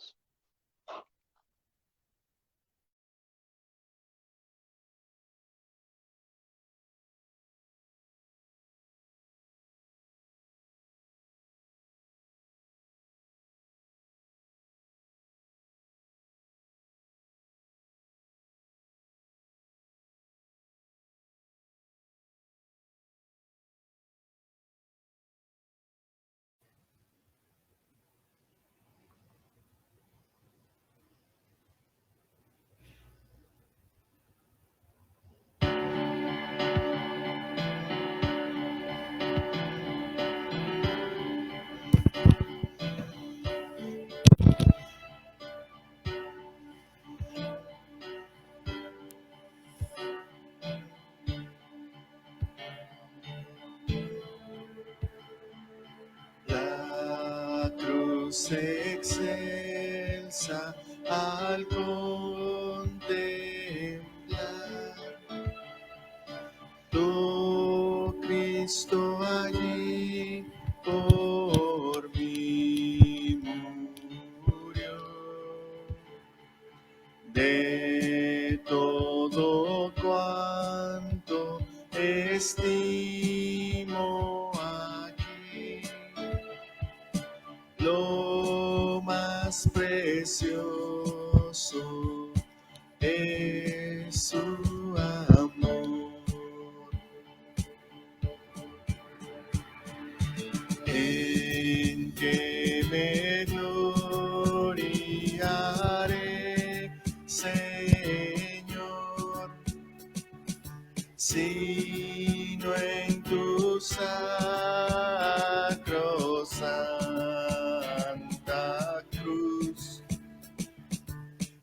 La cruz excelsa al contemplar tu Cristo allí por mí murió. De todo cuanto estimo aquí, lo más precioso es su amor. En que me gloriaré, Señor, sino en tu sacrosanta cruz.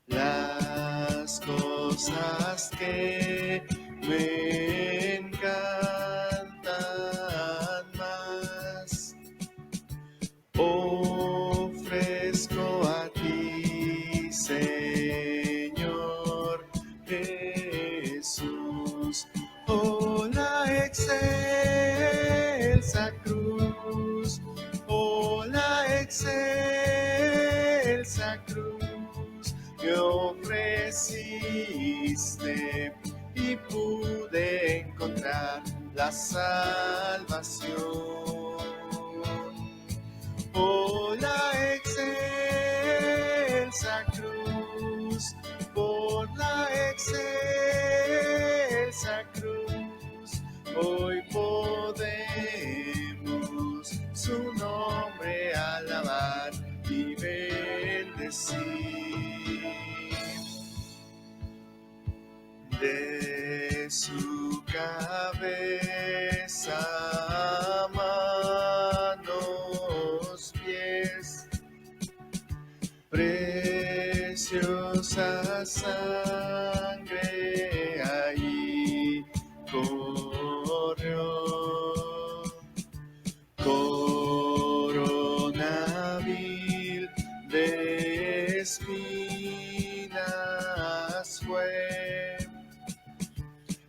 Las cosas que me encantan más ofrezco a ti, Señor Jesús. Oh, la excelsa cruz, oh, la excelsa cruz, me ofreciste y pude encontrar la salvación. Oh, la excelsa cruz, por la excelsa cruz, hoy podemos su nombre alabar y bendecir. De su cabeza, manos, pies, preciosa sangre allí corrió. Corona vil de espinas fue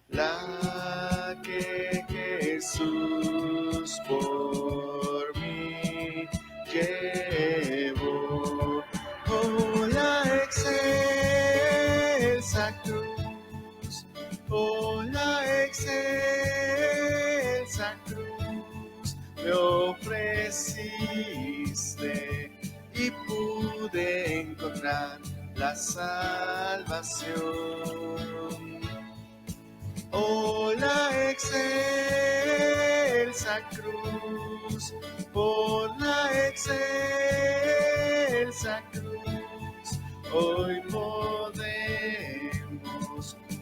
la que Jesús por mí llevó. Oh, la excelsa cruz, oh, la excelsa cruz, me ofreciste y pude encontrar la salvación. Oh, la excelsa cruz, por la excelsa cruz, Hoy podemos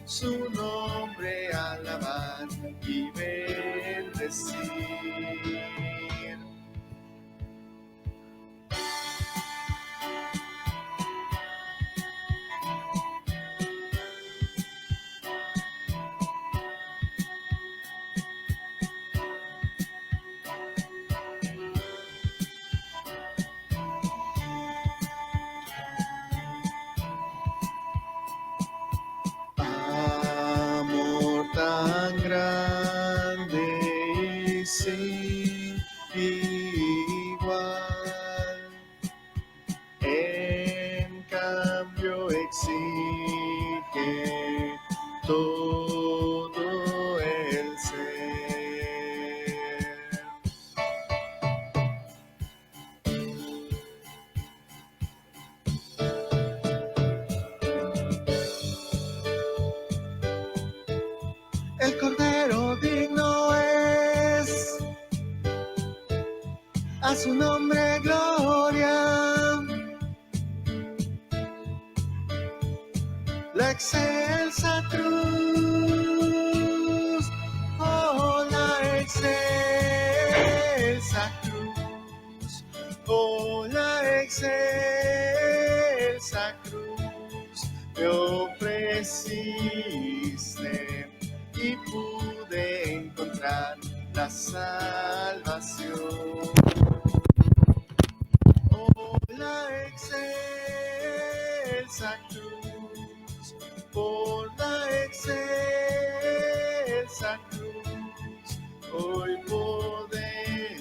su nombre alabar y bendecir. Amor tan grande y sin igual, en cambio exige todo el ser. El Cordero digno es, a su nombre gloria, la excelsa cruz, oh la excelsa cruz, oh la excelsa cruz, me ofreciste y pude encontrar la salvación. Oh, la excelsa cruz, por la excelsa cruz, hoy podemos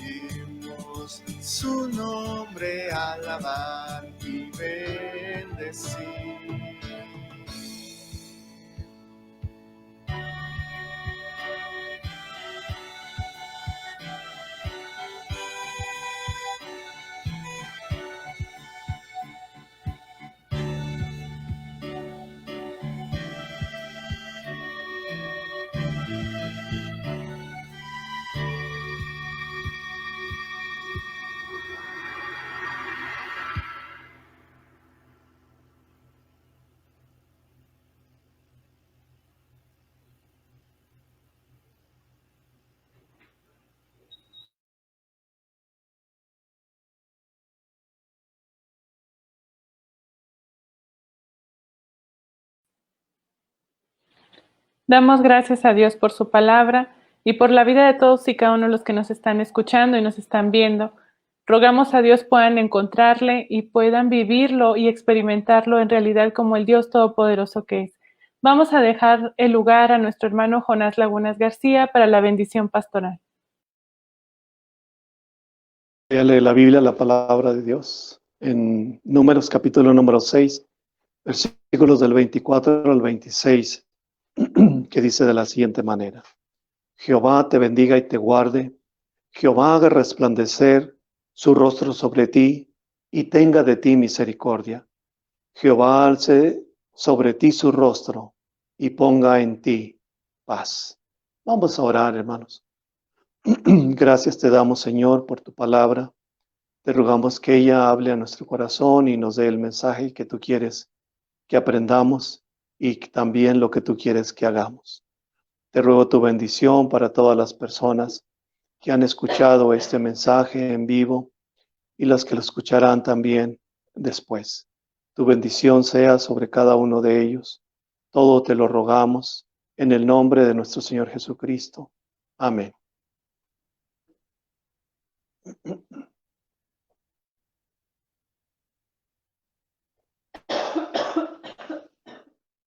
su nombre alabar y bendecir. Damos gracias a Dios por su palabra y por la vida de todos y cada uno de los que nos están escuchando y nos están viendo. Rogamos a Dios puedan encontrarle y puedan vivirlo y experimentarlo en realidad como el Dios todopoderoso que es. Vamos a dejar el lugar a nuestro hermano Jonás Lagunas García para la bendición pastoral. Léale la Biblia, la palabra de Dios, en Números capítulo número 6, versículos del 24 al 26, que dice de la siguiente manera: Jehová te bendiga y te guarde, Jehová haga resplandecer su rostro sobre ti y tenga de ti misericordia. Jehová alce sobre ti su rostro y ponga en ti paz. Vamos a orar, hermanos. Gracias te damos, Señor, por tu palabra. Te rogamos que ella hable a nuestro corazón y nos dé el mensaje que tú quieres que aprendamos y también lo que tú quieres que hagamos. Te ruego tu bendición para todas las personas que han escuchado este mensaje en vivo y las que lo escucharán también después. Tu bendición sea sobre cada uno de ellos. Todo te lo rogamos en el nombre de nuestro Señor Jesucristo. Amén.